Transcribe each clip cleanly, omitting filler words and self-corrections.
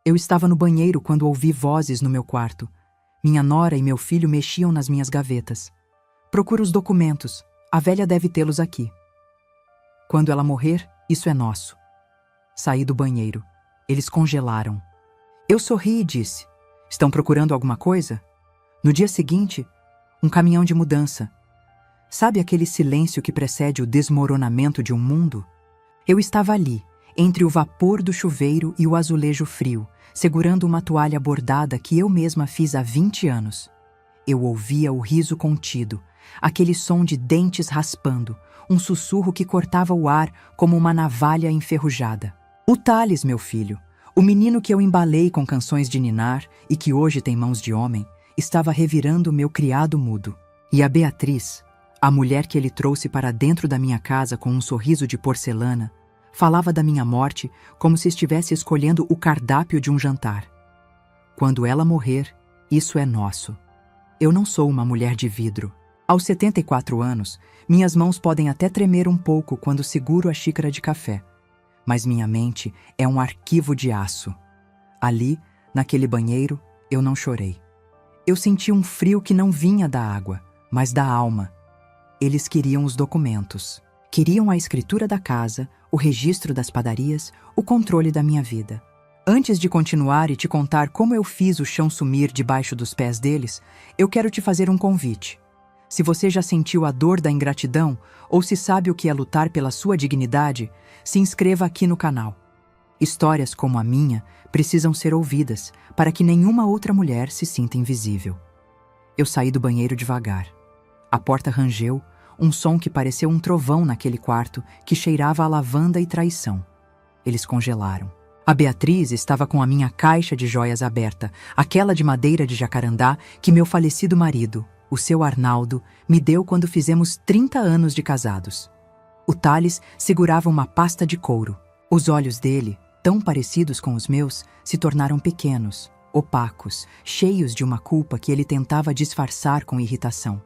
Eu estava no banheiro quando ouvi vozes no meu quarto. Minha nora e meu filho mexiam nas minhas gavetas. Procura os documentos. A velha deve tê-los aqui. Quando ela morrer, isso é nosso. Saí do banheiro. Eles congelaram. Eu sorri e disse: estão procurando alguma coisa? No dia seguinte, um caminhão de mudança. Sabe aquele silêncio que precede o desmoronamento de um mundo? Eu estava ali, entre o vapor do chuveiro e o azulejo frio, segurando uma toalha bordada que eu mesma fiz há 20 anos. Eu ouvia o riso contido, aquele som de dentes raspando, um sussurro que cortava o ar como uma navalha enferrujada. O Thales, meu filho, o menino que eu embalei com canções de ninar e que hoje tem mãos de homem, estava revirando meu criado mudo. E a Beatriz, a mulher que ele trouxe para dentro da minha casa com um sorriso de porcelana, falava da minha morte como se estivesse escolhendo o cardápio de um jantar. Quando ela morrer, isso é nosso. Eu não sou uma mulher de vidro. Aos 74 anos, minhas mãos podem até tremer um pouco quando seguro a xícara de café, mas minha mente é um arquivo de aço. Ali, naquele banheiro, eu não chorei. Eu senti um frio que não vinha da água, mas da alma. Eles queriam os documentos. Queriam a escritura da casa, o registro das padarias, o controle da minha vida. Antes de continuar e te contar como eu fiz o chão sumir debaixo dos pés deles, eu quero te fazer um convite. Se você já sentiu a dor da ingratidão ou se sabe o que é lutar pela sua dignidade, se inscreva aqui no canal. Histórias como a minha precisam ser ouvidas para que nenhuma outra mulher se sinta invisível. Eu saí do banheiro devagar. A porta rangeu, um som que pareceu um trovão naquele quarto que cheirava a lavanda e traição. Eles congelaram. A Beatriz estava com a minha caixa de joias aberta, aquela de madeira de jacarandá que meu falecido marido, o seu Arnaldo, me deu quando fizemos 30 anos de casados. O Thales segurava uma pasta de couro. Os olhos dele, tão parecidos com os meus, se tornaram pequenos, opacos, cheios de uma culpa que ele tentava disfarçar com irritação.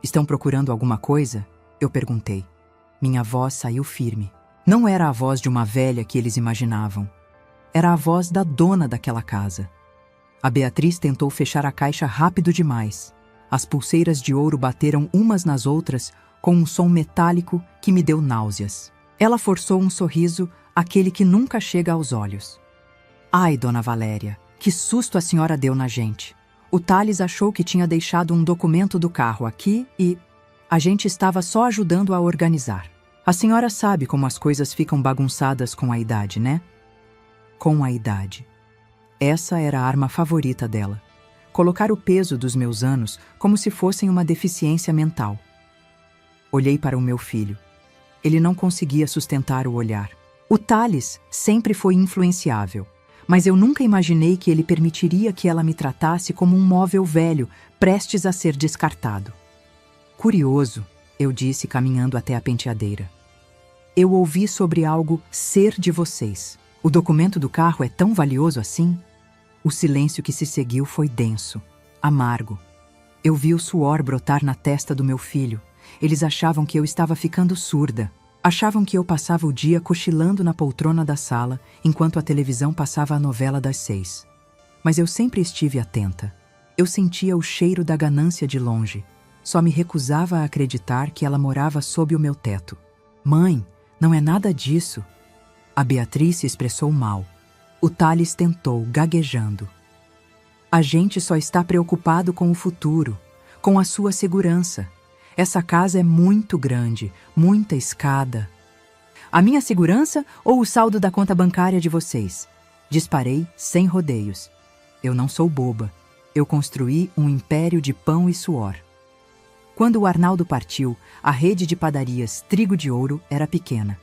Estão procurando alguma coisa? Eu perguntei. Minha voz saiu firme. Não era a voz de uma velha que eles imaginavam. Era a voz da dona daquela casa. A Beatriz tentou fechar a caixa rápido demais. As pulseiras de ouro bateram umas nas outras com um som metálico que me deu náuseas. Ela forçou um sorriso, aquele que nunca chega aos olhos. Ai, dona Valéria, que susto a senhora deu na gente. O Thales achou que tinha deixado um documento do carro aqui e a gente estava só ajudando a organizar. A senhora sabe como as coisas ficam bagunçadas com a idade, né? Com a idade. Essa era a arma favorita dela. Colocar o peso dos meus anos como se fossem uma deficiência mental. Olhei para o meu filho. Ele não conseguia sustentar o olhar. O Thales sempre foi influenciável, mas eu nunca imaginei que ele permitiria que ela me tratasse como um móvel velho, prestes a ser descartado. Curioso, eu disse caminhando até a penteadeira. Eu ouvi sobre algo ser de vocês. O documento do carro é tão valioso assim? O silêncio que se seguiu foi denso, amargo. Eu vi o suor brotar na testa do meu filho. Eles achavam que eu estava ficando surda. Achavam que eu passava o dia cochilando na poltrona da sala, enquanto a televisão passava a novela das 6. Mas eu sempre estive atenta. Eu sentia o cheiro da ganância de longe. Só me recusava a acreditar que ela morava sob o meu teto. Mãe, não é nada disso. A Beatriz se expressou mal. O Thales tentou, gaguejando. A gente só está preocupado com o futuro, com a sua segurança. Essa casa é muito grande, muita escada. A minha segurança ou o saldo da conta bancária de vocês? Disparei sem rodeios. Eu não sou boba. Eu construí um império de pão e suor. Quando o Arnaldo partiu, a rede de padarias Trigo de Ouro era pequena.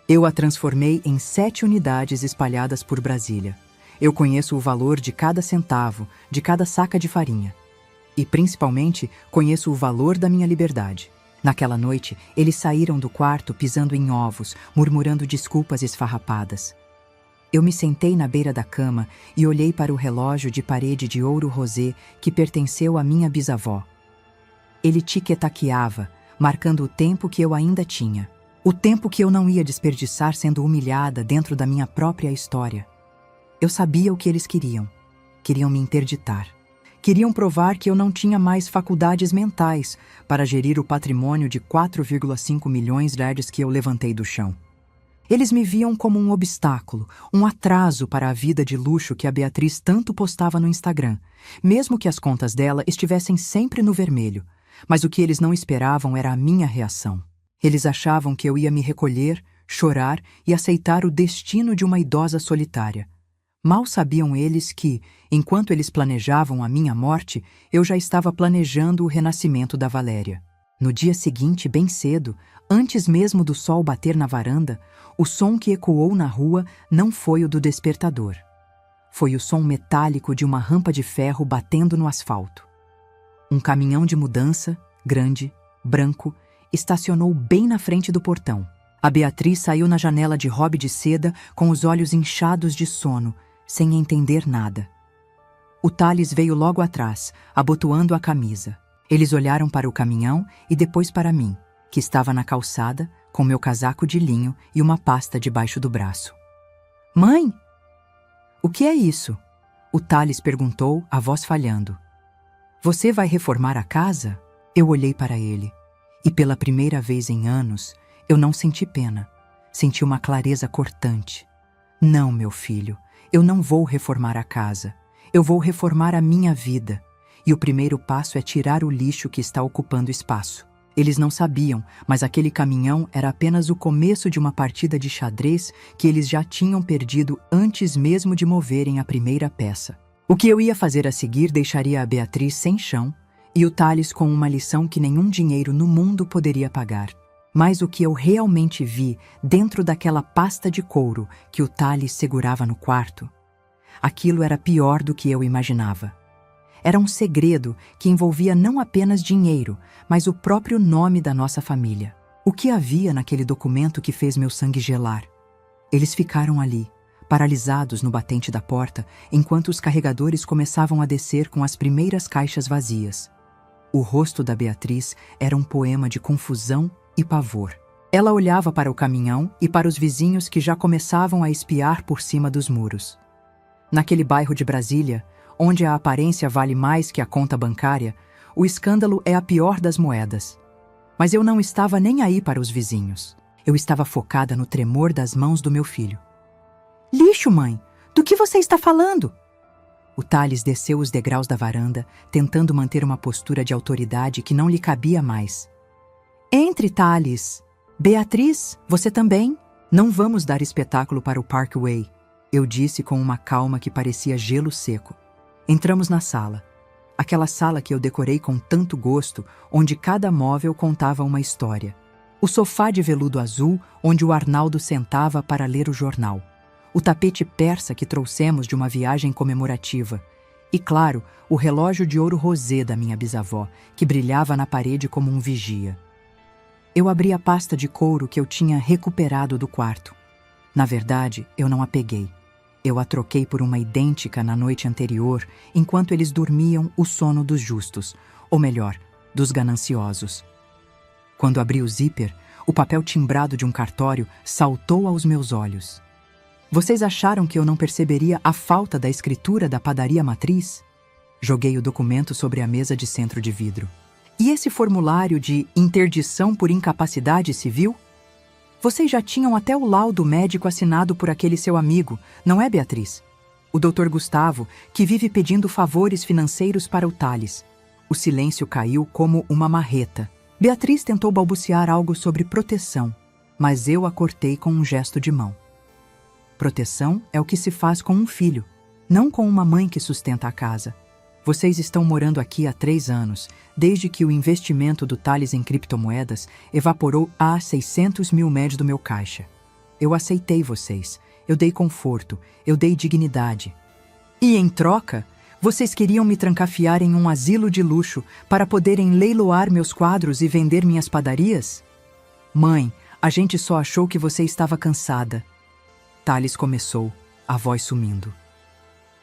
Eu a transformei em 7 unidades espalhadas por Brasília. Eu conheço o valor de cada centavo, de cada saca de farinha. E, principalmente, conheço o valor da minha liberdade. Naquela noite, eles saíram do quarto pisando em ovos, murmurando desculpas esfarrapadas. Eu me sentei na beira da cama e olhei para o relógio de parede de ouro rosé que pertenceu à minha bisavó. Ele tiquetaqueava, marcando o tempo que eu ainda tinha. O tempo que eu não ia desperdiçar sendo humilhada dentro da minha própria história. Eu sabia o que eles queriam. Queriam me interditar. Queriam provar que eu não tinha mais faculdades mentais para gerir o patrimônio de 4,5 milhões de LEDs que eu levantei do chão. Eles me viam como um obstáculo, um atraso para a vida de luxo que a Beatriz tanto postava no Instagram, mesmo que as contas dela estivessem sempre no vermelho. Mas o que eles não esperavam era a minha reação. Eles achavam que eu ia me recolher, chorar e aceitar o destino de uma idosa solitária. Mal sabiam eles que, enquanto eles planejavam a minha morte, eu já estava planejando o renascimento da Valéria. No dia seguinte, bem cedo, antes mesmo do sol bater na varanda, o som que ecoou na rua não foi o do despertador. Foi o som metálico de uma rampa de ferro batendo no asfalto. Um caminhão de mudança, grande, branco, estacionou bem na frente do portão. A Beatriz saiu na janela de hobby de seda com os olhos inchados de sono, sem entender nada. O Thales veio logo atrás, abotoando a camisa. Eles olharam para o caminhão e depois para mim, que estava na calçada, com meu casaco de linho e uma pasta debaixo do braço. "Mãe! O que é isso?" O Thales perguntou, a voz falhando. "Você vai reformar a casa?" Eu olhei para ele, e pela primeira vez em anos, eu não senti pena. Senti uma clareza cortante. "Não, meu filho, eu não vou reformar a casa. Eu vou reformar a minha vida. E o primeiro passo é tirar o lixo que está ocupando espaço." Eles não sabiam, mas aquele caminhão era apenas o começo de uma partida de xadrez que eles já tinham perdido antes mesmo de moverem a primeira peça. O que eu ia fazer a seguir deixaria a Beatriz sem chão e o Thales com uma lição que nenhum dinheiro no mundo poderia pagar. Mas o que eu realmente vi dentro daquela pasta de couro que o Thales segurava no quarto, aquilo era pior do que eu imaginava. Era um segredo que envolvia não apenas dinheiro, mas o próprio nome da nossa família. O que havia naquele documento que fez meu sangue gelar? Eles ficaram ali, paralisados no batente da porta, enquanto os carregadores começavam a descer com as primeiras caixas vazias. O rosto da Beatriz era um poema de confusão e pavor. Ela olhava para o caminhão e para os vizinhos que já começavam a espiar por cima dos muros. Naquele bairro de Brasília, onde a aparência vale mais que a conta bancária, o escândalo é a pior das moedas. Mas eu não estava nem aí para os vizinhos. Eu estava focada no tremor das mãos do meu filho. "Lixo, mãe! Do que você está falando?" O Thales desceu os degraus da varanda, tentando manter uma postura de autoridade que não lhe cabia mais. "Entre, Thales! Beatriz, você também? Não vamos dar espetáculo para o Parkway", eu disse com uma calma que parecia gelo seco. Entramos na sala. Aquela sala que eu decorei com tanto gosto, onde cada móvel contava uma história. O sofá de veludo azul, onde o Arnaldo sentava para ler o jornal. O tapete persa que trouxemos de uma viagem comemorativa. E, claro, o relógio de ouro rosé da minha bisavó, que brilhava na parede como um vigia. Eu abri a pasta de couro que eu tinha recuperado do quarto. Na verdade, eu não a peguei. Eu a troquei por uma idêntica na noite anterior, enquanto eles dormiam o sono dos justos, ou melhor, dos gananciosos. Quando abri o zíper, o papel timbrado de um cartório saltou aos meus olhos. Vocês acharam que eu não perceberia a falta da escritura da padaria matriz? Joguei o documento sobre a mesa de centro de vidro. E esse formulário de interdição por incapacidade civil? Vocês já tinham até o laudo médico assinado por aquele seu amigo, não é, Beatriz? O Dr. Gustavo, que vive pedindo favores financeiros para o Thales. O silêncio caiu como uma marreta. Beatriz tentou balbuciar algo sobre proteção, mas eu a cortei com um gesto de mão. Proteção é o que se faz com um filho, não com uma mãe que sustenta a casa. Vocês estão morando aqui há 3 anos, desde que o investimento do Thales em criptomoedas evaporou a 600 mil médios do meu caixa. Eu aceitei vocês, eu dei conforto, eu dei dignidade. E em troca, vocês queriam me trancafiar em um asilo de luxo para poderem leiloar meus quadros e vender minhas padarias? Mãe, a gente só achou que você estava cansada. Thales começou, a voz sumindo.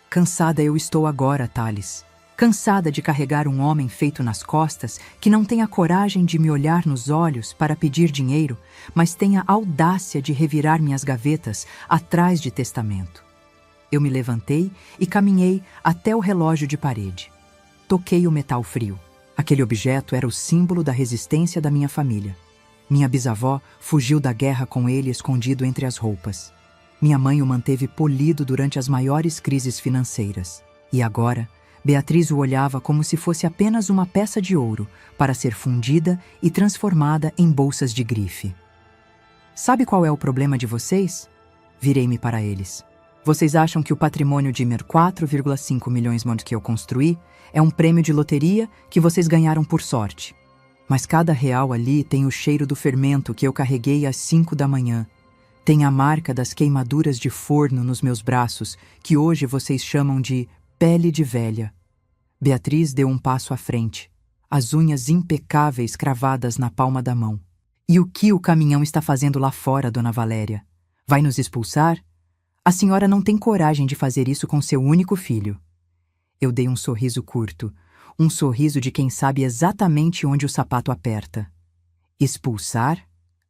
Cansada eu estou agora, Thales. Cansada de carregar um homem feito nas costas que não tem a coragem de me olhar nos olhos para pedir dinheiro, mas tem a audácia de revirar minhas gavetas atrás de testamento. Eu me levantei e caminhei até o relógio de parede. Toquei o metal frio. Aquele objeto era o símbolo da resistência da minha família. Minha bisavó fugiu da guerra com ele escondido entre as roupas. Minha mãe o manteve polido durante as maiores crises financeiras. E agora, Beatriz o olhava como se fosse apenas uma peça de ouro para ser fundida e transformada em bolsas de grife. Sabe qual é o problema de vocês? Virei-me para eles. Vocês acham que o patrimônio de 4,5 milhões que eu construí é um prêmio de loteria que vocês ganharam por sorte. Mas cada real ali tem o cheiro do fermento que eu carreguei às 5 da manhã. Tem a marca das queimaduras de forno nos meus braços, que hoje vocês chamam de pele de velha. Beatriz deu um passo à frente, as unhas impecáveis cravadas na palma da mão. E o que o caminhão está fazendo lá fora, Dona Valéria? Vai nos expulsar? A senhora não tem coragem de fazer isso com seu único filho. Eu dei um sorriso curto, um sorriso de quem sabe exatamente onde o sapato aperta. Expulsar?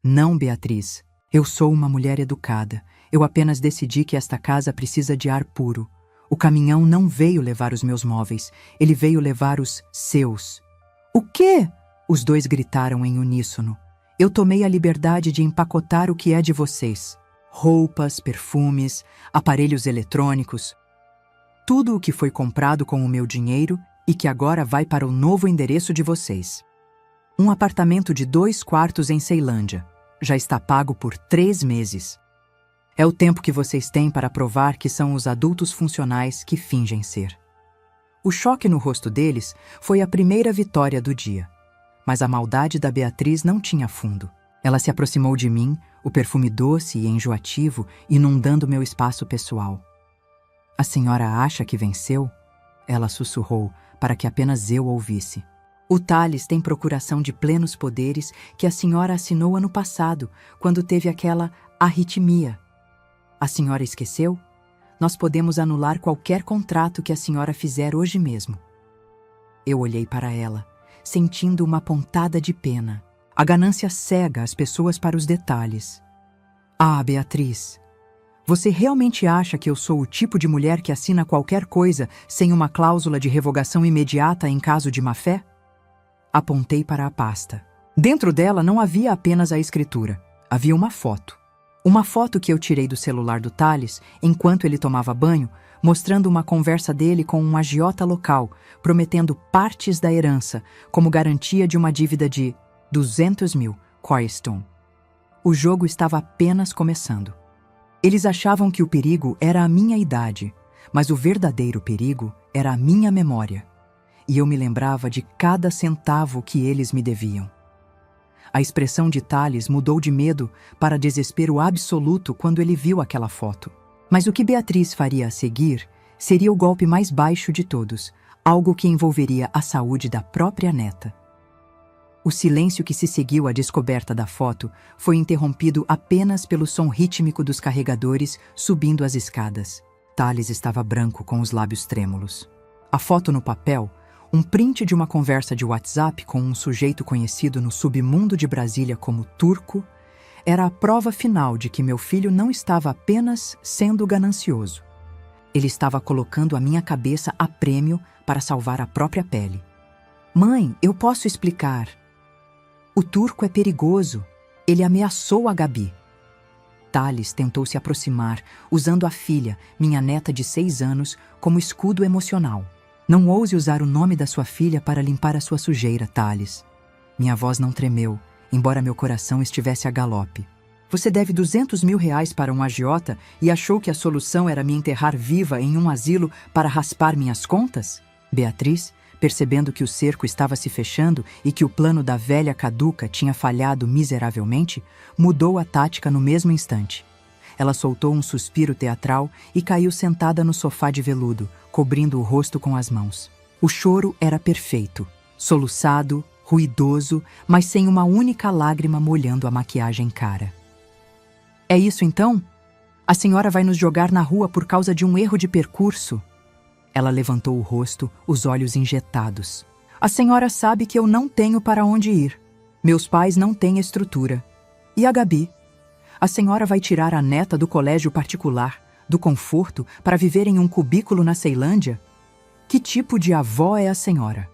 Não, Beatriz. Eu sou uma mulher educada. Eu apenas decidi que esta casa precisa de ar puro. O caminhão não veio levar os meus móveis, ele veio levar os seus. O quê? Os dois gritaram em uníssono. Eu tomei a liberdade de empacotar o que é de vocês. Roupas, perfumes, aparelhos eletrônicos. Tudo o que foi comprado com o meu dinheiro e que agora vai para o novo endereço de vocês. Um apartamento de 2 quartos em Ceilândia. Já está pago por 3 meses. É o tempo que vocês têm para provar que são os adultos funcionais que fingem ser. O choque no rosto deles foi a primeira vitória do dia. Mas a maldade da Beatriz não tinha fundo. Ela se aproximou de mim, o perfume doce e enjoativo inundando meu espaço pessoal. A senhora acha que venceu? Ela sussurrou, para que apenas eu ouvisse. O Thales tem procuração de plenos poderes que a senhora assinou ano passado, quando teve aquela arritmia. A senhora esqueceu? Nós podemos anular qualquer contrato que a senhora fizer hoje mesmo. Eu olhei para ela, sentindo uma pontada de pena. A ganância cega as pessoas para os detalhes. Ah, Beatriz, você realmente acha que eu sou o tipo de mulher que assina qualquer coisa sem uma cláusula de revogação imediata em caso de má-fé? Apontei para a pasta. Dentro dela não havia apenas a escritura, havia uma foto. Uma foto que eu tirei do celular do Thales enquanto ele tomava banho, mostrando uma conversa dele com um agiota local, prometendo partes da herança como garantia de uma dívida de 200 mil Corestone. O jogo estava apenas começando. Eles achavam que o perigo era a minha idade, mas o verdadeiro perigo era a minha memória. E eu me lembrava de cada centavo que eles me deviam. A expressão de Thales mudou de medo para desespero absoluto quando ele viu aquela foto. Mas o que Beatriz faria a seguir seria o golpe mais baixo de todos, algo que envolveria a saúde da própria neta. O silêncio que se seguiu à descoberta da foto foi interrompido apenas pelo som rítmico dos carregadores subindo as escadas. Thales estava branco com os lábios trêmulos. A foto no papel, um print de uma conversa de WhatsApp com um sujeito conhecido no submundo de Brasília como Turco, era a prova final de que meu filho não estava apenas sendo ganancioso. Ele estava colocando a minha cabeça a prêmio para salvar a própria pele. Mãe, eu posso explicar. O Turco é perigoso. Ele ameaçou a Gabi. Thales tentou se aproximar, usando a filha, minha neta de 6 anos, como escudo emocional. Não ouse usar o nome da sua filha para limpar a sua sujeira, Thales. Minha voz não tremeu, embora meu coração estivesse a galope. Você deve 200 mil reais para um agiota e achou que a solução era me enterrar viva em um asilo para raspar minhas contas? Beatriz, percebendo que o cerco estava se fechando e que o plano da velha caduca tinha falhado miseravelmente, mudou a tática no mesmo instante. Ela soltou um suspiro teatral e caiu sentada no sofá de veludo, cobrindo o rosto com as mãos. O choro era perfeito, soluçado, ruidoso, mas sem uma única lágrima molhando a maquiagem cara. É isso então? A senhora vai nos jogar na rua por causa de um erro de percurso? Ela levantou o rosto, os olhos injetados. A senhora sabe que eu não tenho para onde ir. Meus pais não têm estrutura. E a Gabi? A senhora vai tirar a neta do colégio particular, do conforto para viver em um cubículo na Ceilândia? Que tipo de avó é a senhora?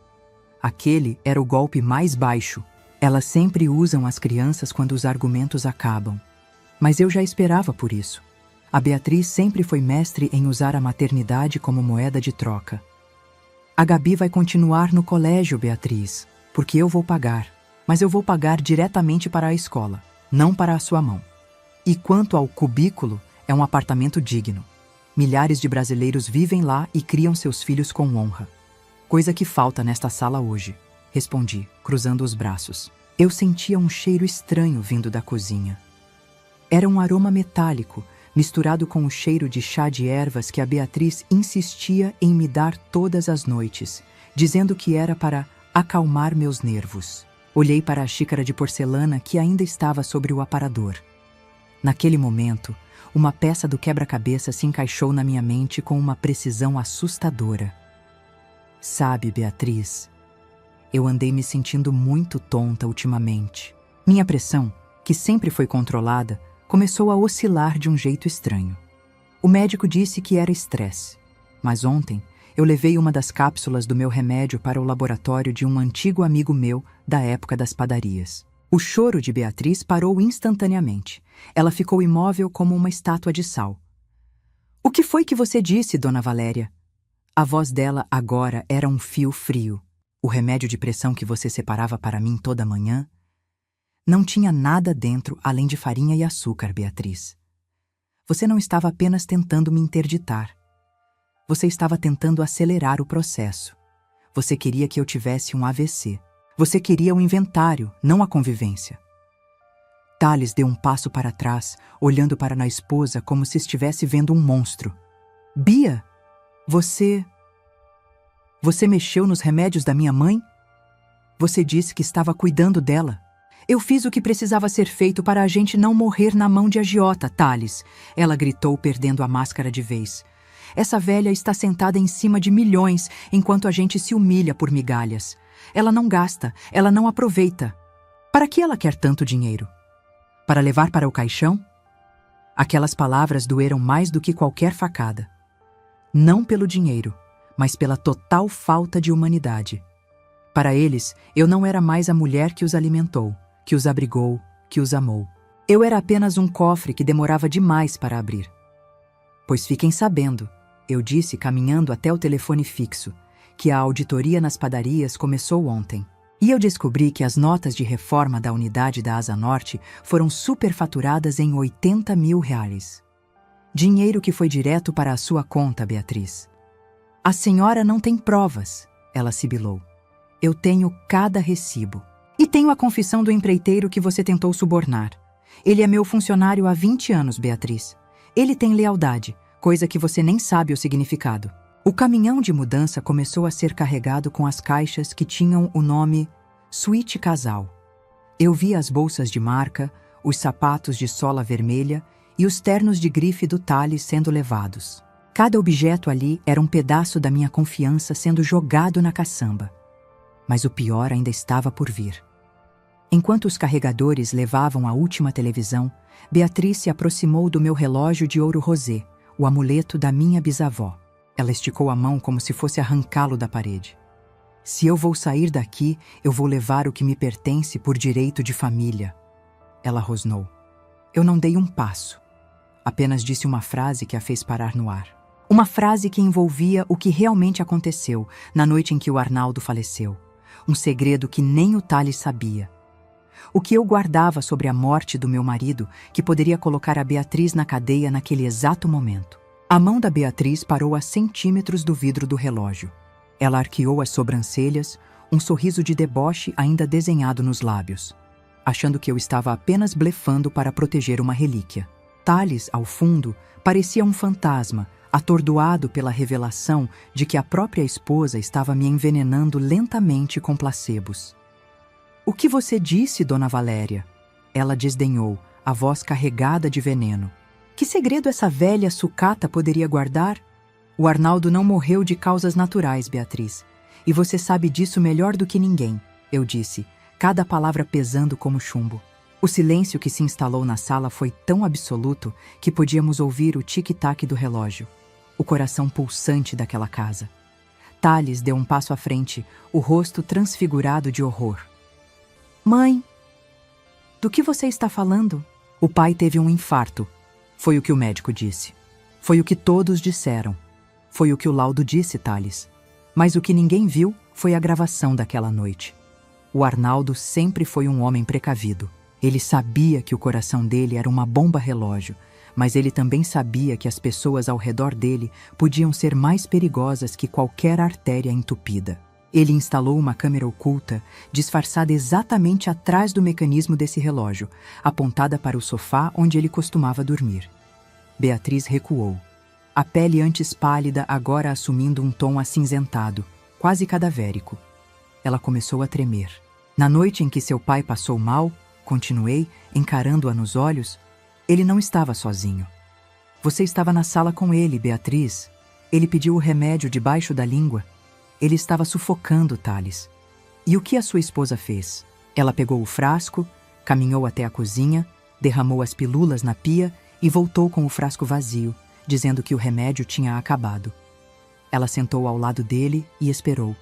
Aquele era o golpe mais baixo. Elas sempre usam as crianças quando os argumentos acabam. Mas eu já esperava por isso. A Beatriz sempre foi mestre em usar a maternidade como moeda de troca. A Gabi vai continuar no colégio, Beatriz, porque eu vou pagar. Mas eu vou pagar diretamente para a escola, não para a sua mão. E quanto ao cubículo, é um apartamento digno. Milhares de brasileiros vivem lá e criam seus filhos com honra. Coisa que falta nesta sala hoje, respondi, cruzando os braços. Eu sentia um cheiro estranho vindo da cozinha. Era um aroma metálico, misturado com o cheiro de chá de ervas que a Beatriz insistia em me dar todas as noites, dizendo que era para acalmar meus nervos. Olhei para a xícara de porcelana que ainda estava sobre o aparador. Naquele momento, uma peça do quebra-cabeça se encaixou na minha mente com uma precisão assustadora. Sabe, Beatriz, eu andei me sentindo muito tonta ultimamente. Minha pressão, que sempre foi controlada, começou a oscilar de um jeito estranho. O médico disse que era estresse, mas ontem eu levei uma das cápsulas do meu remédio para o laboratório de um antigo amigo meu da época das padarias. O choro de Beatriz parou instantaneamente. Ela ficou imóvel como uma estátua de sal. "O que foi que você disse, Dona Valéria?" A voz dela agora era um fio frio. "O remédio de pressão que você separava para mim toda manhã não tinha nada dentro além de farinha e açúcar, Beatriz. Você não estava apenas tentando me interditar. Você estava tentando acelerar o processo. Você queria que eu tivesse um AVC. Você queria o inventário, não a convivência." Thales deu um passo para trás, olhando para a esposa como se estivesse vendo um monstro. "Bia, você mexeu nos remédios da minha mãe? Você disse que estava cuidando dela. Eu fiz o que precisava ser feito para a gente não morrer na mão de agiota, Thales." Ela gritou, perdendo a máscara de vez. "Essa velha está sentada em cima de milhões enquanto a gente se humilha por migalhas. Ela não gasta, ela não aproveita. Para que ela quer tanto dinheiro? Para levar para o caixão?" Aquelas palavras doeram mais do que qualquer facada. Não pelo dinheiro, mas pela total falta de humanidade. Para eles, eu não era mais a mulher que os alimentou, que os abrigou, que os amou. Eu era apenas um cofre que demorava demais para abrir. "Pois fiquem sabendo", eu disse caminhando até o telefone fixo, "que a auditoria nas padarias começou ontem. E eu descobri que as notas de reforma da unidade da Asa Norte foram superfaturadas em R$80 mil. Dinheiro que foi direto para a sua conta, Beatriz." "A senhora não tem provas", ela sibilou. "Eu tenho cada recibo. E tenho a confissão do empreiteiro que você tentou subornar. Ele é meu funcionário há 20 anos, Beatriz. Ele tem lealdade, coisa que você nem sabe o significado." O caminhão de mudança começou a ser carregado com as caixas que tinham o nome Suíte Casal. Eu vi as bolsas de marca, os sapatos de sola vermelha e os ternos de grife do Thales sendo levados. Cada objeto ali era um pedaço da minha confiança sendo jogado na caçamba. Mas o pior ainda estava por vir. Enquanto os carregadores levavam a última televisão, Beatriz se aproximou do meu relógio de ouro rosé, o amuleto da minha bisavó. Ela esticou a mão como se fosse arrancá-lo da parede. "Se eu vou sair daqui, eu vou levar o que me pertence por direito de família." Ela rosnou. Eu não dei um passo. Apenas disse uma frase que a fez parar no ar. Uma frase que envolvia o que realmente aconteceu na noite em que o Arnaldo faleceu. Um segredo que nem o Thales sabia. O que eu guardava sobre a morte do meu marido, que poderia colocar a Beatriz na cadeia naquele exato momento. A mão da Beatriz parou a centímetros do vidro do relógio. Ela arqueou as sobrancelhas, um sorriso de deboche ainda desenhado nos lábios, achando que eu estava apenas blefando para proteger uma relíquia. Thales, ao fundo, parecia um fantasma, atordoado pela revelação de que a própria esposa estava me envenenando lentamente com placebos. "O que você disse, Dona Valéria?" Ela desdenhou, a voz carregada de veneno. "Que segredo essa velha sucata poderia guardar? O Arnaldo não morreu de causas naturais, Beatriz. E você sabe disso melhor do que ninguém", eu disse, cada palavra pesando como chumbo. O silêncio que se instalou na sala foi tão absoluto que podíamos ouvir o tic-tac do relógio, o coração pulsante daquela casa. Thales deu um passo à frente, o rosto transfigurado de horror. Mãe, do que você está falando? O pai teve um infarto. Foi o que o médico disse. Foi o que todos disseram. Foi o que o laudo disse, Thales. Mas o que ninguém viu foi a gravação daquela noite. O Arnaldo sempre foi um homem precavido. Ele sabia que o coração dele era uma bomba relógio, mas ele também sabia que as pessoas ao redor dele podiam ser mais perigosas que qualquer artéria entupida. Ele instalou uma câmera oculta, disfarçada exatamente atrás do mecanismo desse relógio, apontada para o sofá onde ele costumava dormir. Beatriz recuou. A pele antes pálida agora assumindo um tom acinzentado, quase cadavérico. Ela começou a tremer. Na noite em que seu pai passou mal, continuei, encarando-a nos olhos, ele não estava sozinho. Você estava na sala com ele, Beatriz. Ele pediu o remédio debaixo da língua. Ele estava sufocando Thales. E o que a sua esposa fez? Ela pegou o frasco, caminhou até a cozinha, derramou as pílulas na pia e voltou com o frasco vazio, dizendo que o remédio tinha acabado. Ela sentou ao lado dele e esperou.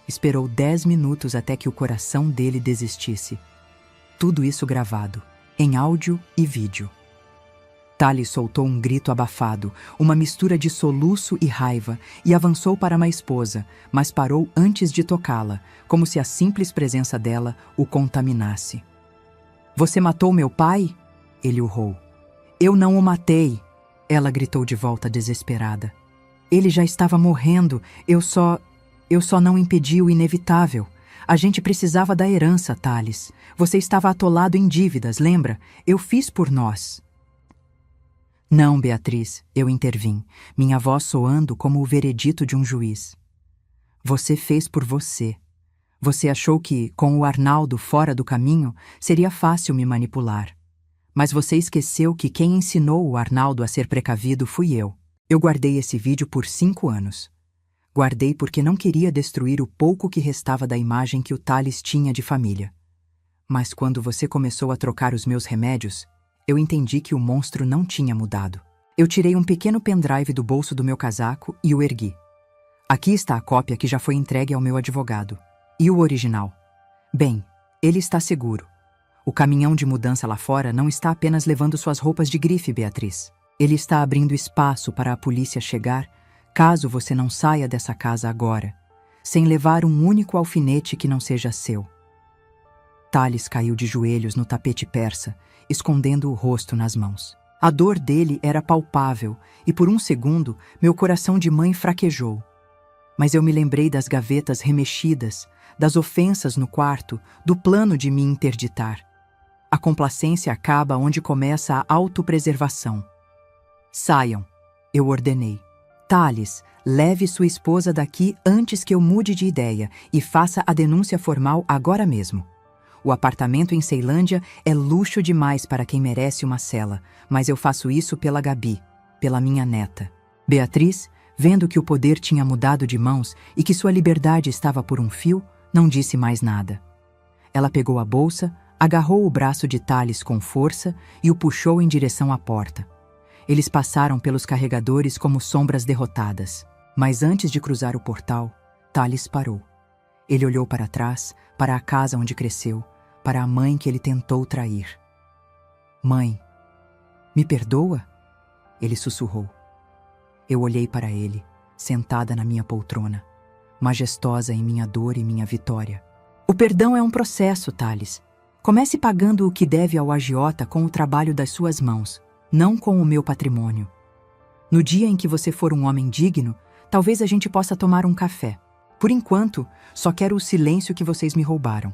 Esperou 10 minutos até que o coração dele desistisse. Tudo isso gravado, em áudio e vídeo. Thales soltou um grito abafado, uma mistura de soluço e raiva, e avançou para uma esposa, mas parou antes de tocá-la, como se a simples presença dela o contaminasse. Você matou meu pai? Ele urrou. Eu não o matei, ela gritou de volta desesperada. Ele já estava morrendo, eu só não impedi o inevitável. A gente precisava da herança, Thales. Você estava atolado em dívidas, lembra? Eu fiz por nós. Não, Beatriz, eu intervim, minha voz soando como o veredito de um juiz. Você fez por você. Você achou que, com o Arnaldo fora do caminho, seria fácil me manipular. Mas você esqueceu que quem ensinou o Arnaldo a ser precavido fui eu. Eu guardei esse vídeo por 5 anos. Guardei porque não queria destruir o pouco que restava da imagem que o Thales tinha de família. Mas quando você começou a trocar os meus remédios, eu entendi que o monstro não tinha mudado. Eu tirei um pequeno pendrive do bolso do meu casaco e o ergui. Aqui está a cópia que já foi entregue ao meu advogado. E o original? Bem, ele está seguro. O caminhão de mudança lá fora não está apenas levando suas roupas de grife, Beatriz. Ele está abrindo espaço para a polícia chegar, caso você não saia dessa casa agora, sem levar um único alfinete que não seja seu. Thales caiu de joelhos no tapete persa, escondendo o rosto nas mãos. A dor dele era palpável e por um segundo meu coração de mãe fraquejou. Mas eu me lembrei das gavetas remexidas, das ofensas no quarto, do plano de me interditar. A complacência acaba onde começa a autopreservação. Saiam, eu ordenei. Thales, leve sua esposa daqui antes que eu mude de ideia e faça a denúncia formal agora mesmo. O apartamento em Ceilândia é luxo demais para quem merece uma cela, mas eu faço isso pela Gabi, pela minha neta. Beatriz, vendo que o poder tinha mudado de mãos e que sua liberdade estava por um fio, não disse mais nada. Ela pegou a bolsa, agarrou o braço de Thales com força e o puxou em direção à porta. Eles passaram pelos carregadores como sombras derrotadas. Mas antes de cruzar o portal, Thales parou. Ele olhou para trás, para a casa onde cresceu, para a mãe que ele tentou trair. Mãe, me perdoa? Ele sussurrou. Eu olhei para ele, sentada na minha poltrona, majestosa em minha dor e minha vitória. O perdão é um processo, Thales. Comece pagando o que deve ao agiota com o trabalho das suas mãos, não com o meu patrimônio. No dia em que você for um homem digno, talvez a gente possa tomar um café. Por enquanto, só quero o silêncio que vocês me roubaram.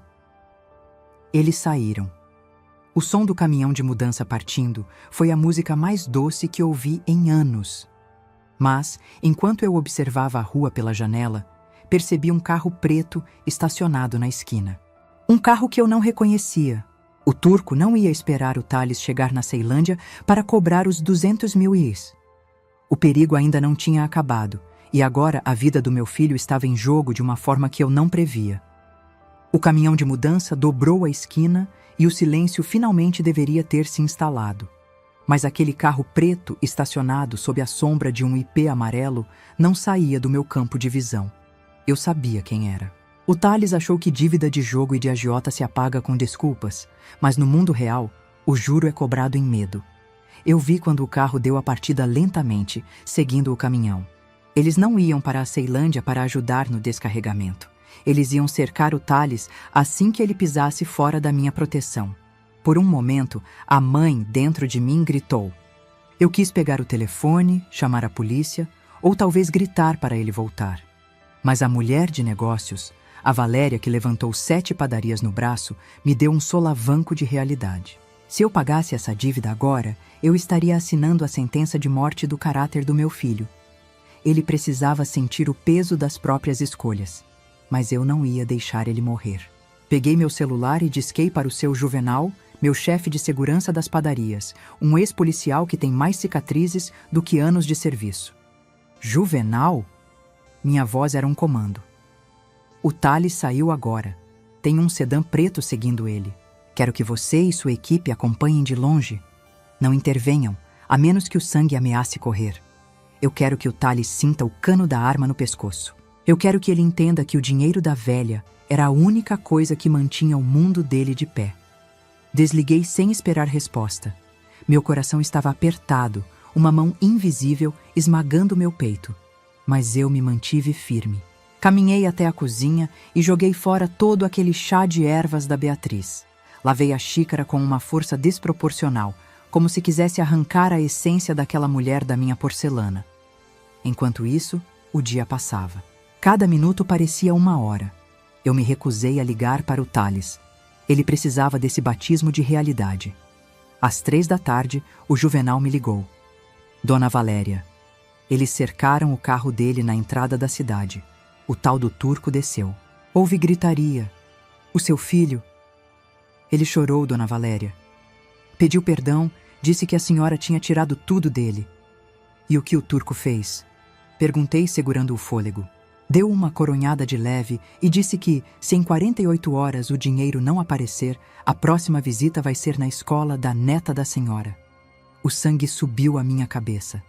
Eles saíram. O som do caminhão de mudança partindo foi a música mais doce que ouvi em anos. Mas, enquanto eu observava a rua pela janela, percebi um carro preto estacionado na esquina. Um carro que eu não reconhecia. O turco não ia esperar o Thales chegar na Ceilândia para cobrar os 200 mil ienes. O perigo ainda não tinha acabado, e agora a vida do meu filho estava em jogo de uma forma que eu não previa. O caminhão de mudança dobrou a esquina e o silêncio finalmente deveria ter se instalado. Mas aquele carro preto estacionado sob a sombra de um IP amarelo não saía do meu campo de visão. Eu sabia quem era. O Thales achou que dívida de jogo e de agiota se apaga com desculpas, mas no mundo real, o juro é cobrado em medo. Eu vi quando o carro deu a partida lentamente, seguindo o caminhão. Eles não iam para a Ceilândia para ajudar no descarregamento. Eles iam cercar o Thales assim que ele pisasse fora da minha proteção. Por um momento, a mãe dentro de mim gritou. Eu quis pegar o telefone, chamar a polícia, ou talvez gritar para ele voltar. Mas a mulher de negócios, a Valéria que levantou 7 padarias no braço, me deu um solavanco de realidade. Se eu pagasse essa dívida agora, eu estaria assinando a sentença de morte do caráter do meu filho. Ele precisava sentir o peso das próprias escolhas, mas eu não ia deixar ele morrer. Peguei meu celular e disquei para o seu Juvenal, meu chefe de segurança das padarias, um ex-policial que tem mais cicatrizes do que anos de serviço. Juvenal? Minha voz era um comando. O Thales saiu agora. Tem um sedã preto seguindo ele. Quero que você e sua equipe acompanhem de longe. Não intervenham, a menos que o sangue ameace correr. Eu quero que o Thales sinta o cano da arma no pescoço. Eu quero que ele entenda que o dinheiro da velha era a única coisa que mantinha o mundo dele de pé. Desliguei sem esperar resposta. Meu coração estava apertado, uma mão invisível esmagando meu peito. Mas eu me mantive firme. Caminhei até a cozinha e joguei fora todo aquele chá de ervas da Beatriz. Lavei a xícara com uma força desproporcional, como se quisesse arrancar a essência daquela mulher da minha porcelana. Enquanto isso, o dia passava. Cada minuto parecia uma hora. Eu me recusei a ligar para o Thales. Ele precisava desse batismo de realidade. Às 3 da tarde, o Juvenal me ligou. Dona Valéria. Eles cercaram o carro dele na entrada da cidade. O tal do turco desceu. Houve gritaria. O seu filho... Ele chorou, Dona Valéria. Pediu perdão, disse que a senhora tinha tirado tudo dele. E o que o turco fez? Perguntei segurando o fôlego. Deu uma coronhada de leve e disse que, se em 48 horas o dinheiro não aparecer, a próxima visita vai ser na escola da neta da senhora. O sangue subiu à minha cabeça.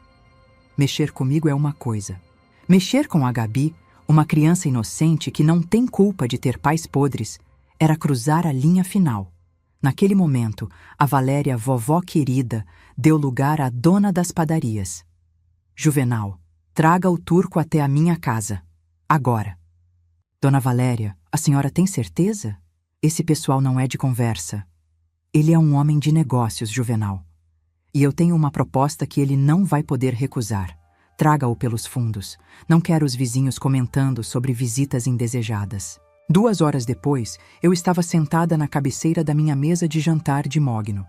Mexer comigo é uma coisa. Mexer com a Gabi, uma criança inocente que não tem culpa de ter pais podres, era cruzar a linha final. Naquele momento, a Valéria, vovó querida, deu lugar à dona das padarias. Juvenal, traga o turco até a minha casa. Agora. Dona Valéria, a senhora tem certeza? Esse pessoal não é de conversa. Ele é um homem de negócios, Juvenal. E eu tenho uma proposta que ele não vai poder recusar. Traga-o pelos fundos. Não quero os vizinhos comentando sobre visitas indesejadas. 2 horas depois, eu estava sentada na cabeceira da minha mesa de jantar de mogno.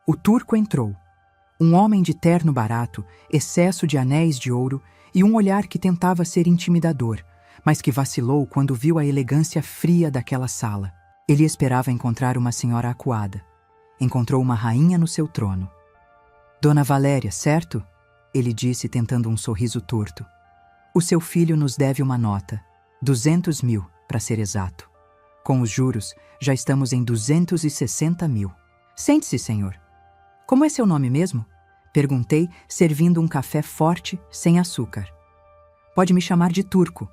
O turco entrou. Um homem de terno barato, excesso de anéis de ouro e um olhar que tentava ser intimidador, mas que vacilou quando viu a elegância fria daquela sala. Ele esperava encontrar uma senhora acuada. Encontrou uma rainha no seu trono. Dona Valéria, certo? Ele disse tentando um sorriso torto. O seu filho nos deve uma nota. 200 mil, para ser exato. Com os juros, já estamos em 260 mil. Sente-se, senhor. Como é seu nome mesmo? Perguntei, servindo um café forte, sem açúcar. Pode me chamar de Turco.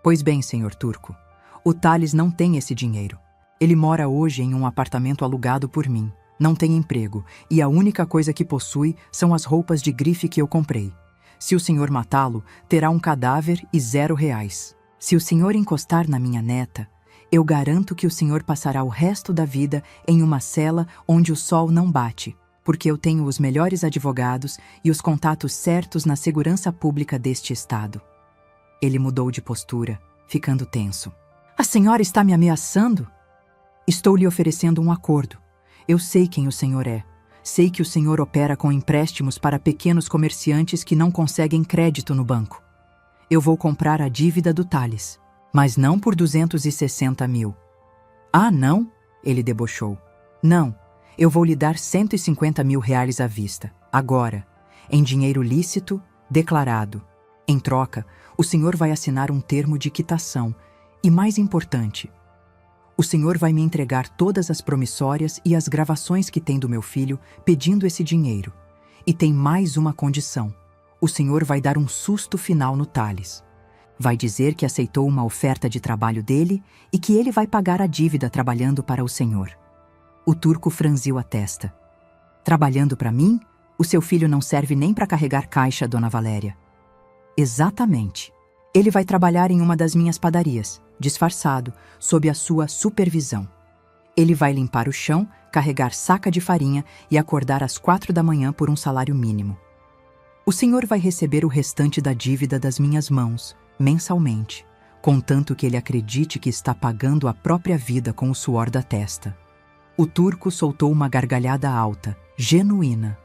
Pois bem, senhor Turco. O Thales não tem esse dinheiro. Ele mora hoje em um apartamento alugado por mim. Não tem emprego, e a única coisa que possui são as roupas de grife que eu comprei. Se o senhor matá-lo, terá um cadáver e R$0. Se o senhor encostar na minha neta, eu garanto que o senhor passará o resto da vida em uma cela onde o sol não bate, porque eu tenho os melhores advogados e os contatos certos na segurança pública deste estado. Ele mudou de postura, ficando tenso. A senhora está me ameaçando? Estou lhe oferecendo um acordo. Eu sei quem o senhor é. Sei que o senhor opera com empréstimos para pequenos comerciantes que não conseguem crédito no banco. Eu vou comprar a dívida do Thales, mas não por 260 mil. Ah, não? Ele debochou. Não, eu vou lhe dar 150 mil reais à vista, agora, em dinheiro lícito, declarado. Em troca, o senhor vai assinar um termo de quitação e, mais importante, O Senhor vai me entregar todas as promissórias e as gravações que tem do meu filho pedindo esse dinheiro. E tem mais uma condição. O Senhor vai dar um susto final no Thales. Vai dizer que aceitou uma oferta de trabalho dele e que ele vai pagar a dívida trabalhando para o Senhor. O turco franziu a testa. Trabalhando para mim? O seu filho não serve nem para carregar caixa, Dona Valéria. Exatamente. Ele vai trabalhar em uma das minhas padarias, disfarçado, sob a sua supervisão. Ele vai limpar o chão, carregar saca de farinha e acordar às 4 da manhã por um salário mínimo. O senhor vai receber o restante da dívida das minhas mãos, mensalmente, contanto que ele acredite que está pagando a própria vida com o suor da testa. O turco soltou uma gargalhada alta, genuína.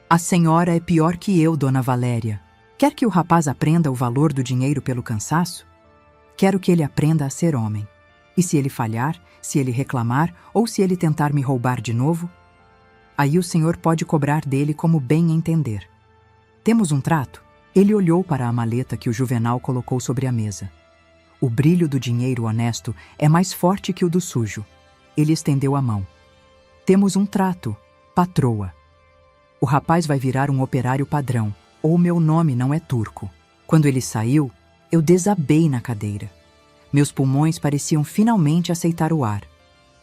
A senhora é pior que eu, Dona Valéria. Quer que o rapaz aprenda o valor do dinheiro pelo cansaço? Quero que ele aprenda a ser homem. E se ele falhar, se ele reclamar ou se ele tentar me roubar de novo? Aí o senhor pode cobrar dele como bem entender. Temos um trato? Ele olhou para a maleta que o Juvenal colocou sobre a mesa. O brilho do dinheiro honesto é mais forte que o do sujo. Ele estendeu a mão. Temos um trato, patroa. O rapaz vai virar um operário padrão, ou meu nome não é turco. Quando ele saiu, eu desabei na cadeira. Meus pulmões pareciam finalmente aceitar o ar.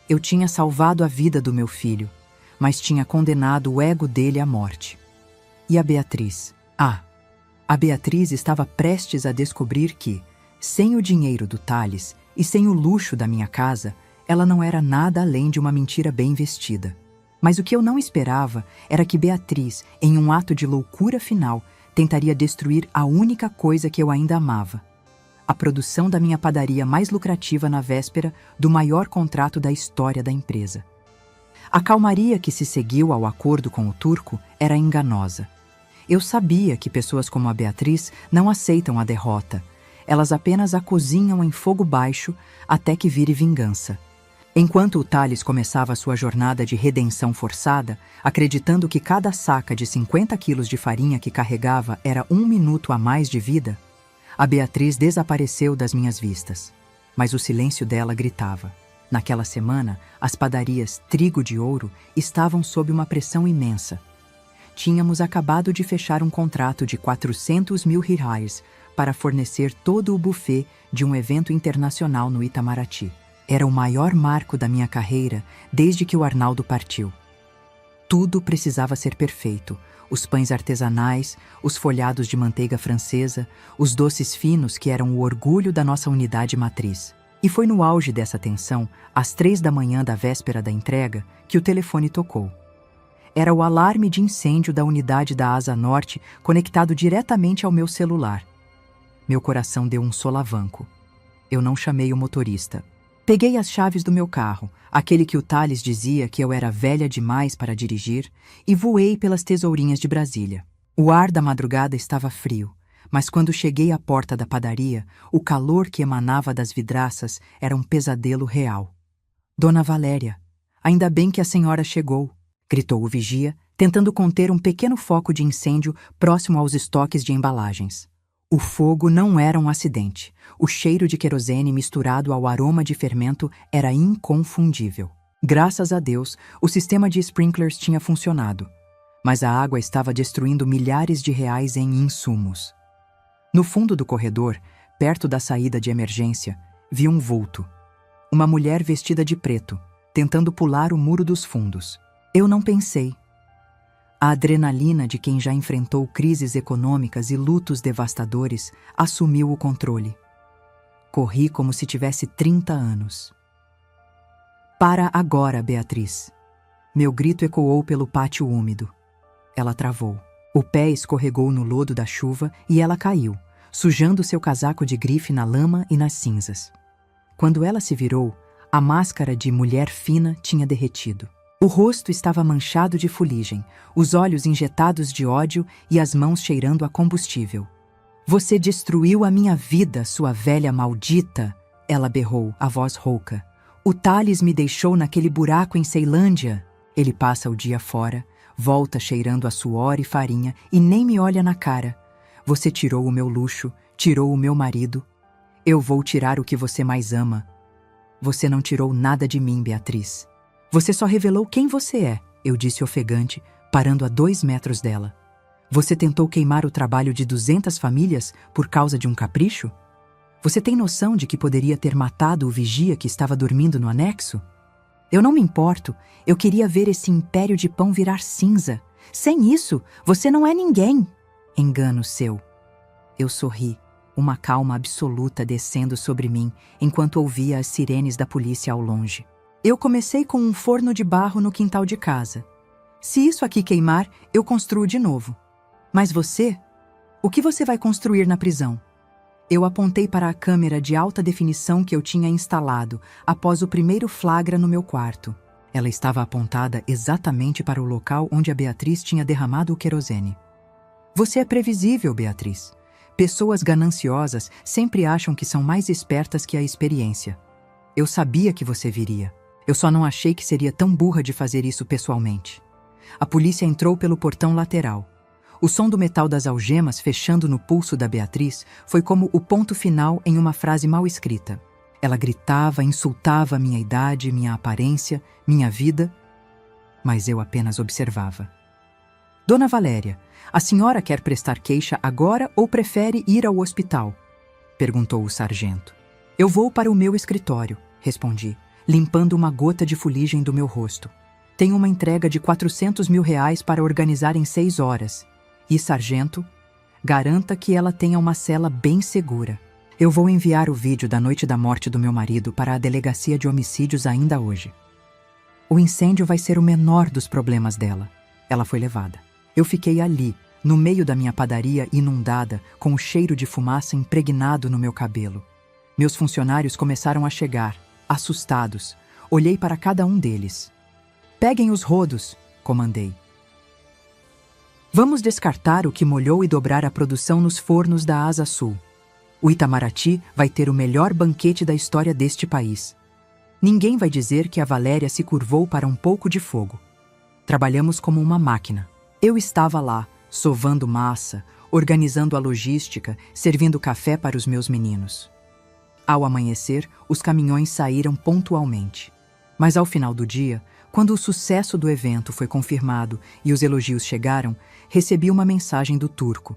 Eu tinha salvado a vida do meu filho, mas tinha condenado o ego dele à morte. E a Beatriz? A Beatriz estava prestes a descobrir que, sem o dinheiro do Thales e sem o luxo da minha casa, ela não era nada além de uma mentira bem vestida. Mas o que eu não esperava era que Beatriz, em um ato de loucura final, tentaria destruir a única coisa que eu ainda amava. A produção da minha padaria mais lucrativa na véspera do maior contrato da história da empresa. A calmaria que se seguiu ao acordo com o turco era enganosa. Eu sabia que pessoas como a Beatriz não aceitam a derrota. Elas apenas a cozinham em fogo baixo até que vire vingança. Enquanto o Thales começava sua jornada de redenção forçada, acreditando que cada saca de 50 quilos de farinha que carregava era 1 minuto a mais de vida, a Beatriz desapareceu das minhas vistas. Mas o silêncio dela gritava. Naquela semana, as padarias Trigo de Ouro estavam sob uma pressão imensa. Tínhamos acabado de fechar um contrato de 400 mil reais para fornecer todo o buffet de um evento internacional no Itamaraty. Era o maior marco da minha carreira desde que o Arnaldo partiu. Tudo precisava ser perfeito. Os pães artesanais, os folhados de manteiga francesa, os doces finos que eram o orgulho da nossa unidade matriz. E foi no auge dessa tensão, às 3 da manhã da véspera da entrega, que o telefone tocou. Era o alarme de incêndio da unidade da Asa Norte conectado diretamente ao meu celular. Meu coração deu um solavanco. Eu não chamei o motorista. Peguei as chaves do meu carro, aquele que o Thales dizia que eu era velha demais para dirigir, e voei pelas tesourinhas de Brasília. O ar da madrugada estava frio, mas quando cheguei à porta da padaria, o calor que emanava das vidraças era um pesadelo real. Dona Valéria, ainda bem que a senhora chegou, gritou o vigia, tentando conter um pequeno foco de incêndio próximo aos estoques de embalagens. O fogo não era um acidente. O cheiro de querosene misturado ao aroma de fermento era inconfundível. Graças a Deus, o sistema de sprinklers tinha funcionado, mas a água estava destruindo milhares de reais em insumos. No fundo do corredor, perto da saída de emergência, vi um vulto. Uma mulher vestida de preto, tentando pular o muro dos fundos. Eu não pensei. A adrenalina de quem já enfrentou crises econômicas e lutos devastadores assumiu o controle. Corri como se tivesse 30 anos. Para agora, Beatriz. Meu grito ecoou pelo pátio úmido. Ela travou. O pé escorregou no lodo da chuva e ela caiu, sujando seu casaco de grife na lama e nas cinzas. Quando ela se virou, a máscara de mulher fina tinha derretido. O rosto estava manchado de fuligem, os olhos injetados de ódio e as mãos cheirando a combustível. Você destruiu a minha vida, sua velha maldita, ela berrou, a voz rouca. O Thales me deixou naquele buraco em Ceilândia. Ele passa o dia fora, volta cheirando a suor e farinha e nem me olha na cara. Você tirou o meu luxo, tirou o meu marido. Eu vou tirar o que você mais ama. Você não tirou nada de mim, Beatriz. Você só revelou quem você é, eu disse ofegante, parando a 2 metros dela. Você tentou queimar o trabalho de 200 famílias por causa de um capricho? Você tem noção de que poderia ter matado o vigia que estava dormindo no anexo? Eu não me importo, eu queria ver esse império de pão virar cinza. Sem isso, você não é ninguém. Engano seu. Eu sorri, uma calma absoluta descendo sobre mim, enquanto ouvia as sirenes da polícia ao longe. Eu comecei com um forno de barro no quintal de casa. Se isso aqui queimar, eu construo de novo. Mas você? O que você vai construir na prisão? Eu apontei para a câmera de alta definição que eu tinha instalado após o primeiro flagra no meu quarto. Ela estava apontada exatamente para o local onde a Beatriz tinha derramado o querosene. Você é previsível, Beatriz. Pessoas gananciosas sempre acham que são mais espertas que a experiência. Eu sabia que você viria. Eu só não achei que seria tão burra de fazer isso pessoalmente. A polícia entrou pelo portão lateral. O som do metal das algemas fechando no pulso da Beatriz foi como o ponto final em uma frase mal escrita. Ela gritava, insultava minha idade, minha aparência, minha vida, mas eu apenas observava. Dona Valéria, a senhora quer prestar queixa agora ou prefere ir ao hospital? Perguntou o sargento. Eu vou para o meu escritório, respondi, limpando uma gota de fuligem do meu rosto. Tenho uma entrega de R$400 mil para organizar em 6 horas. E, sargento, garanta que ela tenha uma cela bem segura. Eu vou enviar o vídeo da noite da morte do meu marido para a delegacia de homicídios ainda hoje. O incêndio vai ser o menor dos problemas dela. Ela foi levada. Eu fiquei ali, no meio da minha padaria inundada, com o cheiro de fumaça impregnado no meu cabelo. Meus funcionários começaram a chegar, assustados. Olhei para cada um deles. Peguem os rodos, comandei. Vamos descartar o que molhou e dobrar a produção nos fornos da Asa Sul. O Itamaraty vai ter o melhor banquete da história deste país. Ninguém vai dizer que a Valéria se curvou para um pouco de fogo. Trabalhamos como uma máquina. Eu estava lá, sovando massa, organizando a logística, servindo café para os meus meninos. Ao amanhecer, os caminhões saíram pontualmente. Mas ao final do dia, quando o sucesso do evento foi confirmado e os elogios chegaram, recebi uma mensagem do turco.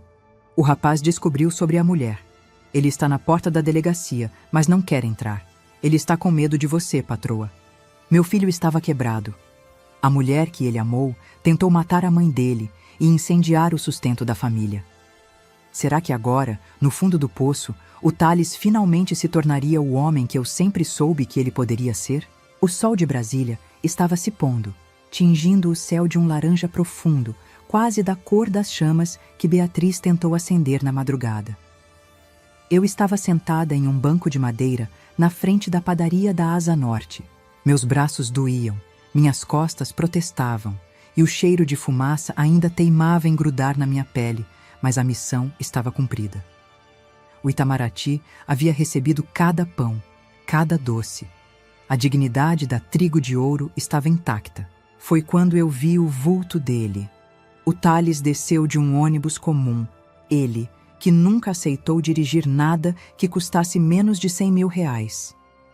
O rapaz descobriu sobre a mulher. Ele está na porta da delegacia, mas não quer entrar. Ele está com medo de você, patroa. Meu filho estava quebrado. A mulher que ele amou tentou matar a mãe dele e incendiar o sustento da família. Será que agora, no fundo do poço, o Thales finalmente se tornaria o homem que eu sempre soube que ele poderia ser? O sol de Brasília estava se pondo, tingindo o céu de um laranja profundo, quase da cor das chamas que Beatriz tentou acender na madrugada. Eu estava sentada em um banco de madeira na frente da padaria da Asa Norte. Meus braços doíam, minhas costas protestavam, e o cheiro de fumaça ainda teimava em grudar na minha pele, mas a missão estava cumprida. O Itamaraty havia recebido cada pão, cada doce. A dignidade da Trigo de Ouro estava intacta. Foi quando eu vi o vulto dele. O Thales desceu de um ônibus comum. Ele, que nunca aceitou dirigir nada que custasse menos de R$100 mil.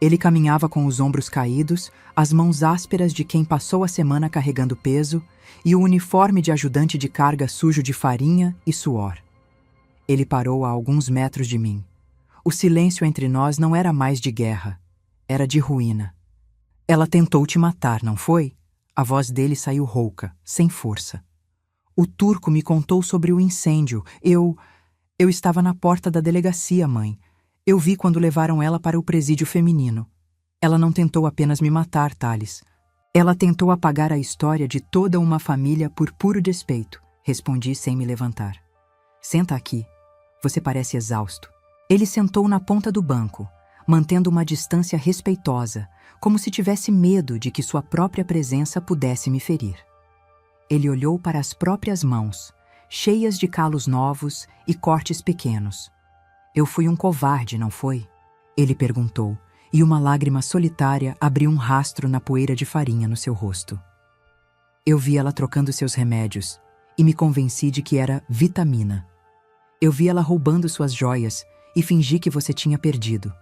Ele caminhava com os ombros caídos, as mãos ásperas de quem passou a semana carregando peso e o uniforme de ajudante de carga sujo de farinha e suor. Ele parou a alguns metros de mim. O silêncio entre nós não era mais de guerra. Era de ruína. Ela tentou te matar, não foi? A voz dele saiu rouca, sem força. O turco me contou sobre o incêndio. Eu estava na porta da delegacia, mãe. Eu vi quando levaram ela para o presídio feminino. Ela não tentou apenas me matar, Thales. Ela tentou apagar a história de toda uma família por puro despeito, respondi sem me levantar. Senta aqui. Você parece exausto. Ele sentou na ponta do banco, mantendo uma distância respeitosa, como se tivesse medo de que sua própria presença pudesse me ferir. Ele olhou para as próprias mãos, cheias de calos novos e cortes pequenos. Eu fui um covarde, não foi? Ele perguntou, e uma lágrima solitária abriu um rastro na poeira de farinha no seu rosto. Eu vi ela trocando seus remédios e me convenci de que era vitamina. Eu vi ela roubando suas joias e fingi que você tinha perdido.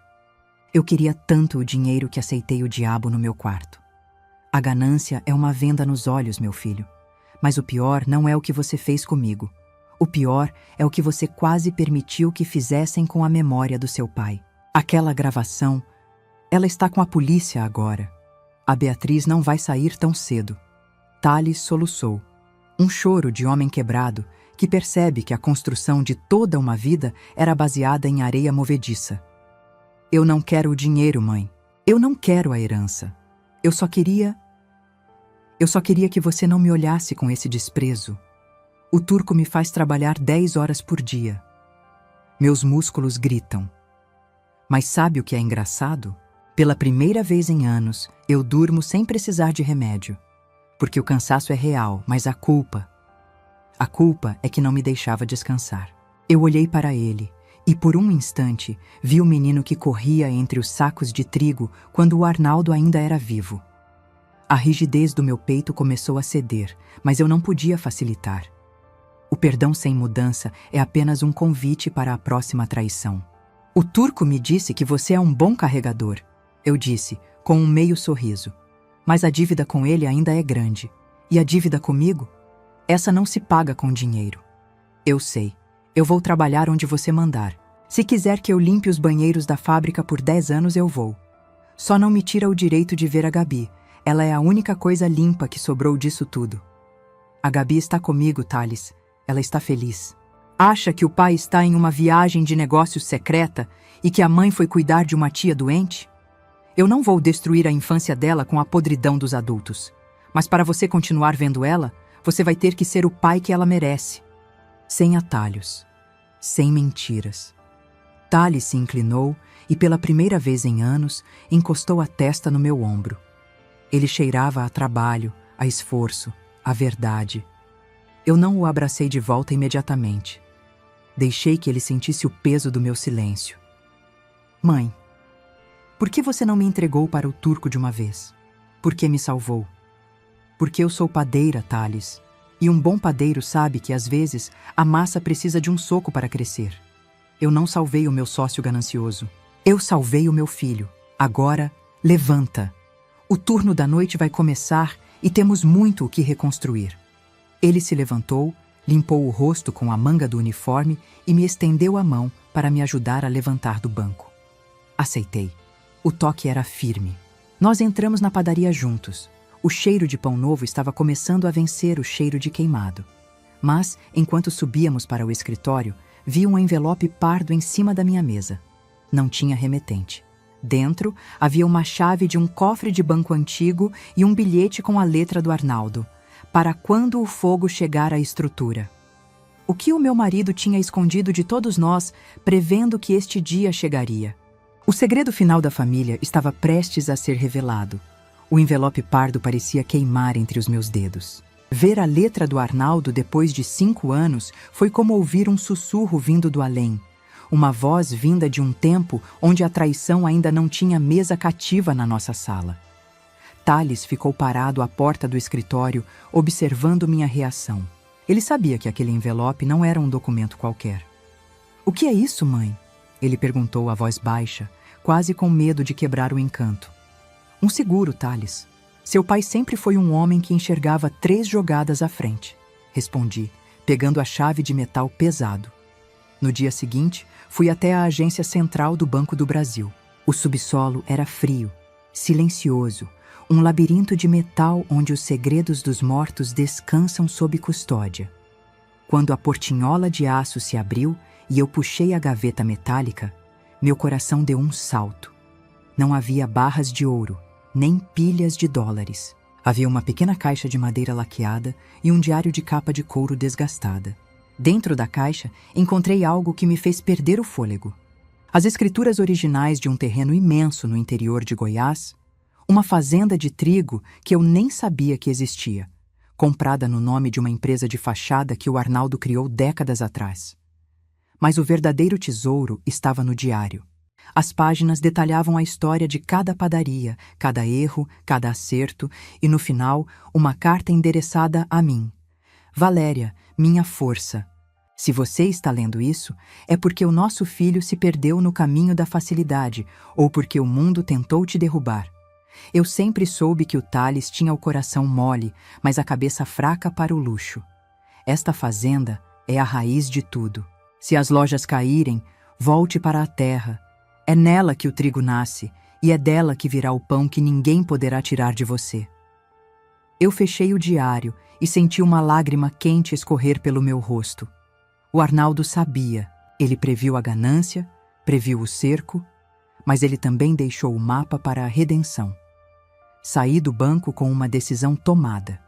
Eu queria tanto o dinheiro que aceitei o diabo no meu quarto. A ganância é uma venda nos olhos, meu filho. Mas o pior não é o que você fez comigo. O pior é o que você quase permitiu que fizessem com a memória do seu pai. Aquela gravação, ela está com a polícia agora. A Beatriz não vai sair tão cedo. Thales soluçou. Um choro de homem quebrado que percebe que a construção de toda uma vida era baseada em areia movediça. Eu não quero o dinheiro, mãe. Eu não quero a herança. Eu só queria que você não me olhasse com esse desprezo. O turco me faz trabalhar 10 horas por dia. Meus músculos gritam. Mas sabe o que é engraçado? Pela primeira vez em anos, eu durmo sem precisar de remédio. Porque o cansaço é real, mas a culpa é que não me deixava descansar. Eu olhei para ele e, por um instante, vi o menino que corria entre os sacos de trigo quando o Arnaldo ainda era vivo. A rigidez do meu peito começou a ceder, mas eu não podia facilitar. O perdão sem mudança é apenas um convite para a próxima traição. O turco me disse que você é um bom carregador, eu disse, com um meio sorriso. Mas a dívida com ele ainda é grande. E a dívida comigo? Essa não se paga com dinheiro. Eu sei. Eu vou trabalhar onde você mandar. Se quiser que eu limpe os banheiros da fábrica por 10 anos, eu vou. Só não me tira o direito de ver a Gabi. Ela é a única coisa limpa que sobrou disso tudo. A Gabi está comigo, Thales. Ela está feliz. Acha que o pai está em uma viagem de negócios secreta e que a mãe foi cuidar de uma tia doente? Eu não vou destruir a infância dela com a podridão dos adultos. Mas para você continuar vendo ela, você vai ter que ser o pai que ela merece. Sem atalhos. Sem mentiras. Thales se inclinou e, pela primeira vez em anos, encostou a testa no meu ombro. Ele cheirava a trabalho, a esforço, a verdade. Eu não o abracei de volta imediatamente. Deixei que ele sentisse o peso do meu silêncio. Mãe, por que você não me entregou para o turco de uma vez? Por que me salvou? Porque eu sou padeira, Thales. E um bom padeiro sabe que, às vezes, a massa precisa de um soco para crescer. Eu não salvei o meu sócio ganancioso. Eu salvei o meu filho. Agora, levanta. O turno da noite vai começar e temos muito o que reconstruir. Ele se levantou, limpou o rosto com a manga do uniforme e me estendeu a mão para me ajudar a levantar do banco. Aceitei. O toque era firme. Nós entramos na padaria juntos. O cheiro de pão novo estava começando a vencer o cheiro de queimado. Mas, enquanto subíamos para o escritório, vi um envelope pardo em cima da minha mesa. Não tinha remetente. Dentro, havia uma chave de um cofre de banco antigo e um bilhete com a letra do Arnaldo. Para quando o fogo chegar à estrutura. O que o meu marido tinha escondido de todos nós, prevendo que este dia chegaria. O segredo final da família estava prestes a ser revelado. O envelope pardo parecia queimar entre os meus dedos. Ver a letra do Arnaldo depois de 5 anos foi como ouvir um sussurro vindo do além. Uma voz vinda de um tempo onde a traição ainda não tinha mesa cativa na nossa sala. Thales ficou parado à porta do escritório, observando minha reação. Ele sabia que aquele envelope não era um documento qualquer. "O que é isso, mãe?" Ele perguntou a voz baixa, quase com medo de quebrar o encanto. "Um seguro, Thales. Seu pai sempre foi um homem que enxergava 3 jogadas à frente", respondi, pegando a chave de metal pesado. No dia seguinte, fui até a agência central do Banco do Brasil. O subsolo era frio, silencioso, um labirinto de metal onde os segredos dos mortos descansam sob custódia. Quando a portinhola de aço se abriu e eu puxei a gaveta metálica, meu coração deu um salto. Não havia barras de ouro, nem pilhas de dólares. Havia uma pequena caixa de madeira laqueada e um diário de capa de couro desgastada. Dentro da caixa, encontrei algo que me fez perder o fôlego. As escrituras originais de um terreno imenso no interior de Goiás, uma fazenda de trigo que eu nem sabia que existia, comprada no nome de uma empresa de fachada que o Arnaldo criou décadas atrás. Mas o verdadeiro tesouro estava no diário. As páginas detalhavam a história de cada padaria, cada erro, cada acerto e, no final, uma carta endereçada a mim. Valéria, minha força. Se você está lendo isso, é porque o nosso filho se perdeu no caminho da facilidade ou porque o mundo tentou te derrubar. Eu sempre soube que o Thales tinha o coração mole, mas a cabeça fraca para o luxo. Esta fazenda é a raiz de tudo. Se as lojas caírem, volte para a terra. É nela que o trigo nasce e é dela que virá o pão que ninguém poderá tirar de você. Eu fechei o diário e senti uma lágrima quente escorrer pelo meu rosto. O Arnaldo sabia. Ele previu a ganância, previu o cerco, mas ele também deixou o mapa para a redenção. Saí do banco com uma decisão tomada.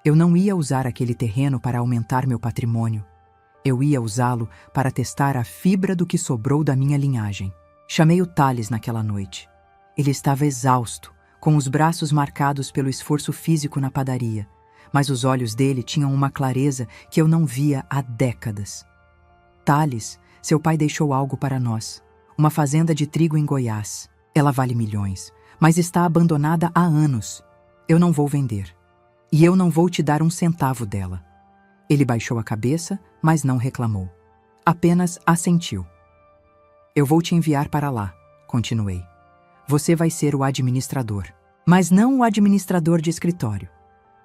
Eu não ia usar aquele terreno para aumentar meu patrimônio. Eu ia usá-lo para testar a fibra do que sobrou da minha linhagem. Chamei o Thales naquela noite. Ele estava exausto, com os braços marcados pelo esforço físico na padaria, mas os olhos dele tinham uma clareza que eu não via há décadas. Thales, seu pai deixou algo para nós. Uma fazenda de trigo em Goiás. Ela vale milhões, mas está abandonada há anos. Eu não vou vender. E eu não vou te dar um centavo dela. Ele baixou a cabeça, mas não reclamou. Apenas assentiu. Eu vou te enviar para lá, continuei. Você vai ser o administrador, mas não o administrador de escritório.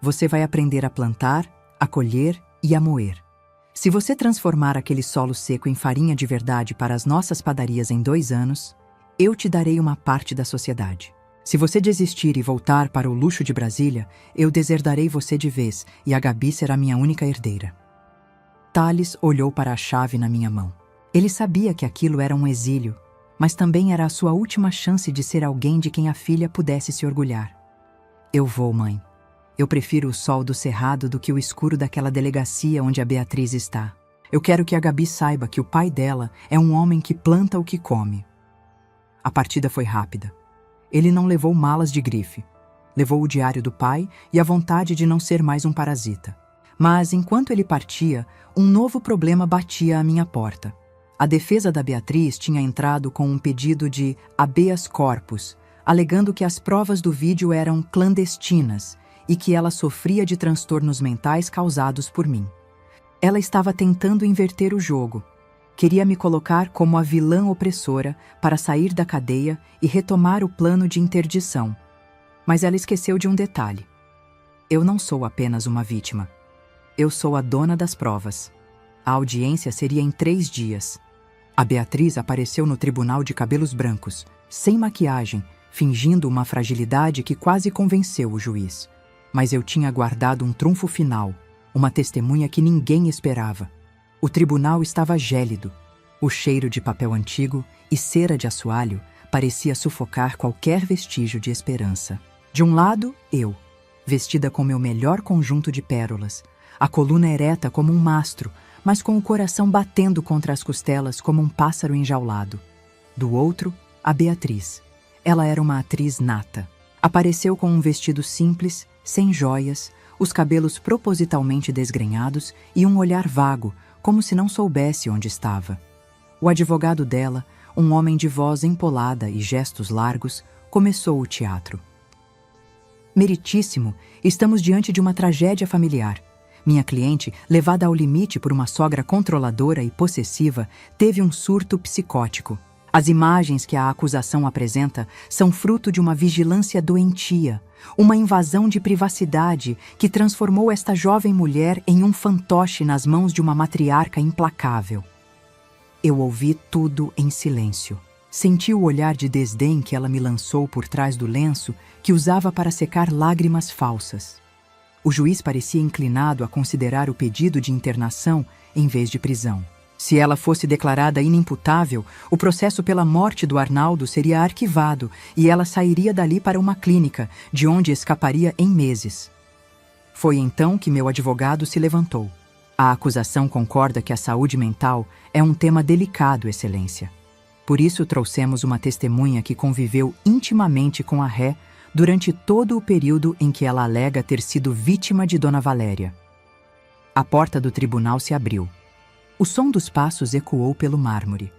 Você vai aprender a plantar, a colher e a moer. Se você transformar aquele solo seco em farinha de verdade para as nossas padarias em 2 anos, eu te darei uma parte da sociedade. Se você desistir e voltar para o luxo de Brasília, eu deserdarei você de vez e a Gabi será minha única herdeira. Thales olhou para a chave na minha mão. Ele sabia que aquilo era um exílio, mas também era a sua última chance de ser alguém de quem a filha pudesse se orgulhar. Eu vou, mãe. Eu prefiro o sol do cerrado do que o escuro daquela delegacia onde a Beatriz está. Eu quero que a Gabi saiba que o pai dela é um homem que planta o que come. A partida foi rápida. Ele não levou malas de grife. Levou o diário do pai e a vontade de não ser mais um parasita. Mas, enquanto ele partia, um novo problema batia à minha porta. A defesa da Beatriz tinha entrado com um pedido de habeas corpus, alegando que as provas do vídeo eram clandestinas e que ela sofria de transtornos mentais causados por mim. Ela estava tentando inverter o jogo. Queria me colocar como a vilã opressora para sair da cadeia e retomar o plano de interdição. Mas ela esqueceu de um detalhe. Eu não sou apenas uma vítima. Eu sou a dona das provas. A audiência seria em 3 dias. A Beatriz apareceu no tribunal de cabelos brancos, sem maquiagem, fingindo uma fragilidade que quase convenceu o juiz. Mas eu tinha guardado um trunfo final, uma testemunha que ninguém esperava. O tribunal estava gélido. O cheiro de papel antigo e cera de assoalho parecia sufocar qualquer vestígio de esperança. De um lado, eu, vestida com meu melhor conjunto de pérolas, a coluna ereta como um mastro, mas com o coração batendo contra as costelas como um pássaro enjaulado. Do outro, a Beatriz. Ela era uma atriz nata. Apareceu com um vestido simples, sem joias, os cabelos propositalmente desgrenhados e um olhar vago, como se não soubesse onde estava. O advogado dela, um homem de voz empolada e gestos largos, começou o teatro. Meritíssimo, estamos diante de uma tragédia familiar. Minha cliente, levada ao limite por uma sogra controladora e possessiva, teve um surto psicótico. As imagens que a acusação apresenta são fruto de uma vigilância doentia, uma invasão de privacidade que transformou esta jovem mulher em um fantoche nas mãos de uma matriarca implacável. Eu ouvi tudo em silêncio. Senti o olhar de desdém que ela me lançou por trás do lenço que usava para secar lágrimas falsas. O juiz parecia inclinado a considerar o pedido de internação em vez de prisão. Se ela fosse declarada inimputável, o processo pela morte do Arnaldo seria arquivado e ela sairia dali para uma clínica, de onde escaparia em meses. Foi então que meu advogado se levantou. A acusação concorda que a saúde mental é um tema delicado, Excelência. Por isso trouxemos uma testemunha que conviveu intimamente com a ré durante todo o período em que ela alega ter sido vítima de Dona Valéria. A porta do tribunal se abriu. O som dos passos ecoou pelo mármore.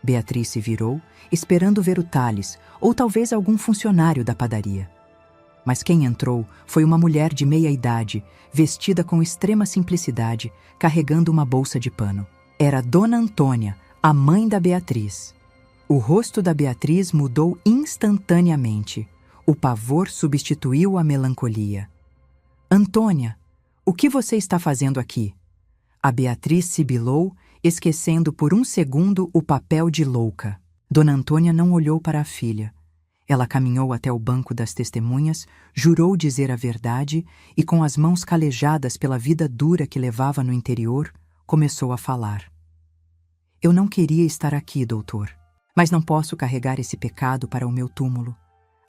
Beatriz se virou, esperando ver o Thales, ou talvez algum funcionário da padaria. Mas quem entrou foi uma mulher de meia idade, vestida com extrema simplicidade, carregando uma bolsa de pano. Era Dona Antônia, a mãe da Beatriz. O rosto da Beatriz mudou instantaneamente. O pavor substituiu a melancolia. Antônia, o que você está fazendo aqui? A Beatriz sibilou, esquecendo por um segundo o papel de louca. Dona Antônia não olhou para a filha. Ela caminhou até o banco das testemunhas, jurou dizer a verdade e, com as mãos calejadas pela vida dura que levava no interior, começou a falar. Eu não queria estar aqui, doutor, mas não posso carregar esse pecado para o meu túmulo.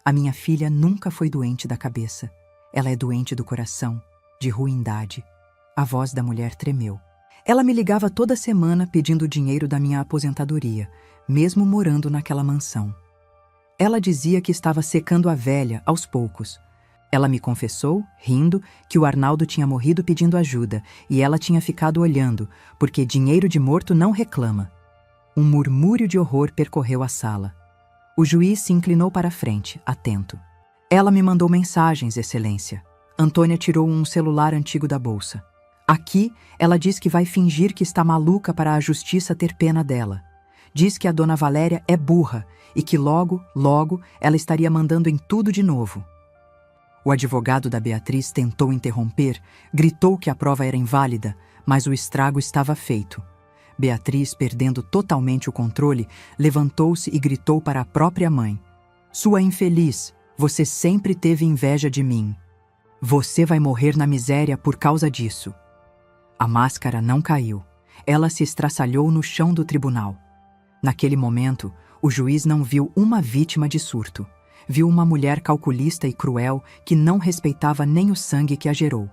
A minha filha nunca foi doente da cabeça. Ela é doente do coração, de ruindade. A voz da mulher tremeu. Ela me ligava toda semana pedindo dinheiro da minha aposentadoria, mesmo morando naquela mansão. Ela dizia que estava secando a velha, aos poucos. Ela me confessou, rindo, que o Arnaldo tinha morrido pedindo ajuda e ela tinha ficado olhando, porque dinheiro de morto não reclama. Um murmúrio de horror percorreu a sala. O juiz se inclinou para a frente, atento. Ela me mandou mensagens, Excelência. Antônia tirou um celular antigo da bolsa. Aqui, ela diz que vai fingir que está maluca para a justiça ter pena dela. Diz que a dona Valéria é burra e que logo, ela estaria mandando em tudo de novo. O advogado da Beatriz tentou interromper, gritou que a prova era inválida, mas o estrago estava feito. Beatriz, perdendo totalmente o controle, levantou-se e gritou para a própria mãe. Sua infeliz, você sempre teve inveja de mim. Você vai morrer na miséria por causa disso. A máscara não caiu. Ela se estraçalhou no chão do tribunal. Naquele momento, o juiz não viu uma vítima de surto. Viu uma mulher calculista e cruel que não respeitava nem o sangue que a gerou.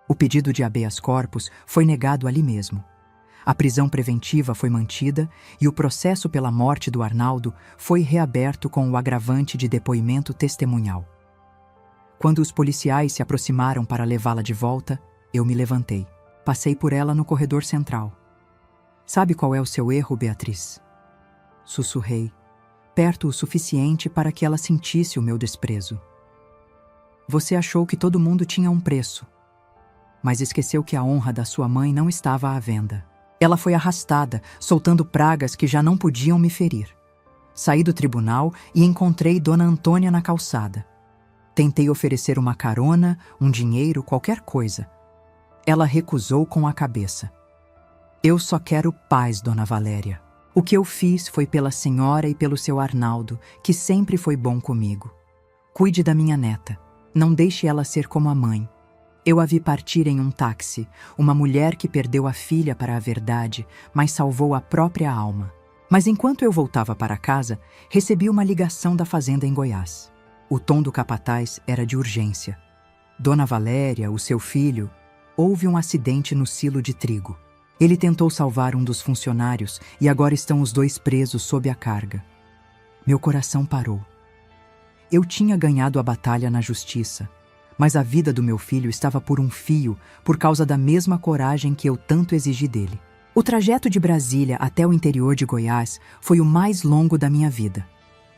O pedido de habeas corpus foi negado ali mesmo. A prisão preventiva foi mantida e o processo pela morte do Arnaldo foi reaberto com o agravante de depoimento testemunhal. Quando os policiais se aproximaram para levá-la de volta, eu me levantei. Passei por ela no corredor central. Sabe qual é o seu erro, Beatriz? Sussurrei, perto o suficiente para que ela sentisse o meu desprezo. Você achou que todo mundo tinha um preço, mas esqueceu que a honra da sua mãe não estava à venda. Ela foi arrastada, soltando pragas que já não podiam me ferir. Saí do tribunal e encontrei Dona Antônia na calçada. Tentei oferecer uma carona, um dinheiro, qualquer coisa. Ela recusou com a cabeça. Eu só quero paz, Dona Valéria. O que eu fiz foi pela senhora e pelo seu Arnaldo, que sempre foi bom comigo. Cuide da minha neta. Não deixe ela ser como a mãe. Eu a vi partir em um táxi, uma mulher que perdeu a filha para a verdade, mas salvou a própria alma. Mas enquanto eu voltava para casa, recebi uma ligação da fazenda em Goiás. O tom do capataz era de urgência. Dona Valéria, o seu filho, houve um acidente no silo de trigo. Ele tentou salvar um dos funcionários e agora estão os dois presos sob a carga. Meu coração parou. Eu tinha ganhado a batalha na justiça, mas a vida do meu filho estava por um fio por causa da mesma coragem que eu tanto exigi dele. O trajeto de Brasília até o interior de Goiás foi o mais longo da minha vida.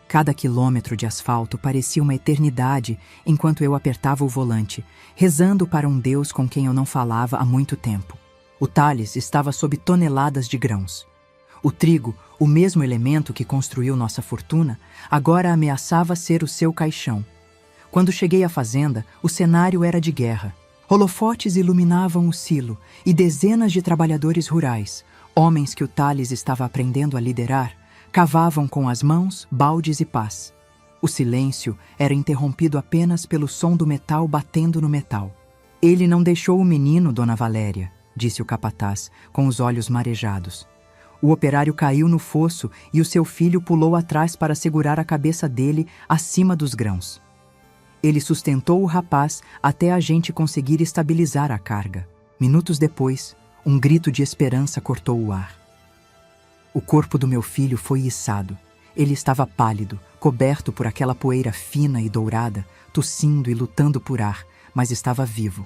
Cada quilômetro de asfalto parecia uma eternidade enquanto eu apertava o volante, rezando para um Deus com quem eu não falava há muito tempo. O Tales estava sob toneladas de grãos. O trigo, o mesmo elemento que construiu nossa fortuna, agora ameaçava ser o seu caixão. Quando cheguei à fazenda, o cenário era de guerra. Holofotes iluminavam o silo e dezenas de trabalhadores rurais, homens que o Tales estava aprendendo a liderar, cavavam com as mãos baldes e pás. O silêncio era interrompido apenas pelo som do metal batendo no metal. Ele não deixou o menino, Dona Valéria, disse o capataz, com os olhos marejados. O operário caiu no fosso e o seu filho pulou atrás para segurar a cabeça dele acima dos grãos. Ele sustentou o rapaz até a gente conseguir estabilizar a carga. Minutos depois, um grito de esperança cortou o ar. O corpo do meu filho foi içado. Ele estava pálido, coberto por aquela poeira fina e dourada, tossindo e lutando por ar, mas estava vivo.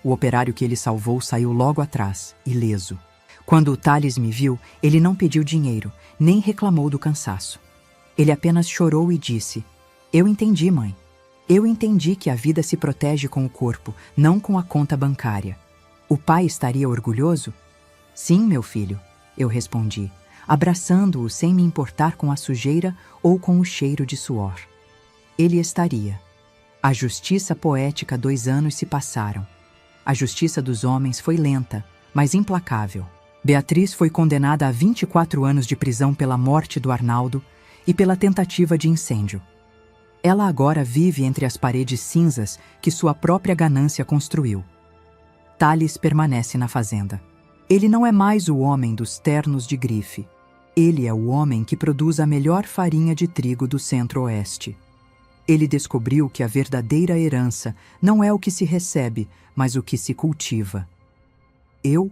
O operário que ele salvou saiu logo atrás, ileso. Quando o Tales me viu, ele não pediu dinheiro, nem reclamou do cansaço. Ele apenas chorou e disse: "Eu entendi, mãe. Eu entendi que a vida se protege com o corpo, não com a conta bancária. O pai estaria orgulhoso? Sim, meu filho, eu respondi, abraçando-o sem me importar com a sujeira ou com o cheiro de suor. Ele estaria. A justiça poética 2 anos se passaram. A justiça dos homens foi lenta, mas implacável. Beatriz foi condenada a 24 anos de prisão pela morte do Arnaldo e pela tentativa de incêndio. Ela agora vive entre as paredes cinzas que sua própria ganância construiu. Thales permanece na fazenda. Ele não é mais o homem dos ternos de grife. Ele é o homem que produz a melhor farinha de trigo do Centro-Oeste. Ele descobriu que a verdadeira herança não é o que se recebe, mas o que se cultiva. Eu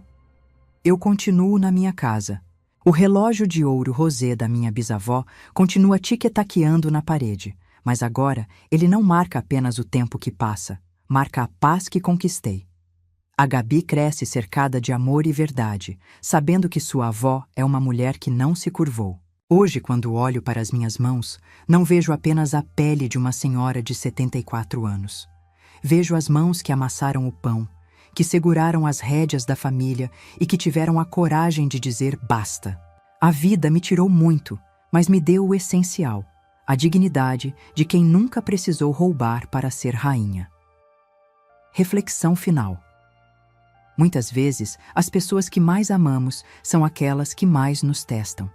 continuo na minha casa. O relógio de ouro rosé da minha bisavó continua tic-taqueando na parede, mas agora ele não marca apenas o tempo que passa, marca a paz que conquistei. A Gabi cresce cercada de amor e verdade, sabendo que sua avó é uma mulher que não se curvou. Hoje, quando olho para as minhas mãos, não vejo apenas a pele de uma senhora de 74 anos. Vejo as mãos que amassaram o pão, que seguraram as rédeas da família e que tiveram a coragem de dizer basta. A vida me tirou muito, mas me deu o essencial, a dignidade de quem nunca precisou roubar para ser rainha. Reflexão final. Muitas vezes, as pessoas que mais amamos são aquelas que mais nos testam.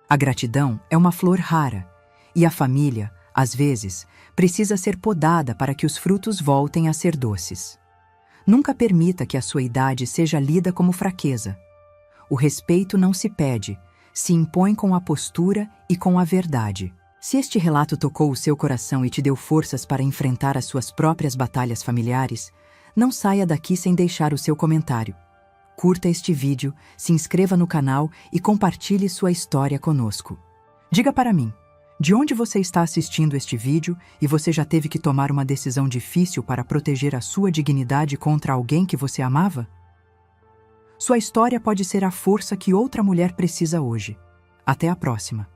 A gratidão é uma flor rara, e a família, às vezes, precisa ser podada para que os frutos voltem a ser doces. Nunca permita que a sua idade seja lida como fraqueza. O respeito não se pede, se impõe com a postura e com a verdade. Se este relato tocou o seu coração e te deu forças para enfrentar as suas próprias batalhas familiares, não saia daqui sem deixar o seu comentário. Curta este vídeo, se inscreva no canal e compartilhe sua história conosco. Diga para mim, de onde você está assistindo este vídeo e você já teve que tomar uma decisão difícil para proteger a sua dignidade contra alguém que você amava? Sua história pode ser a força que outra mulher precisa hoje. Até a próxima!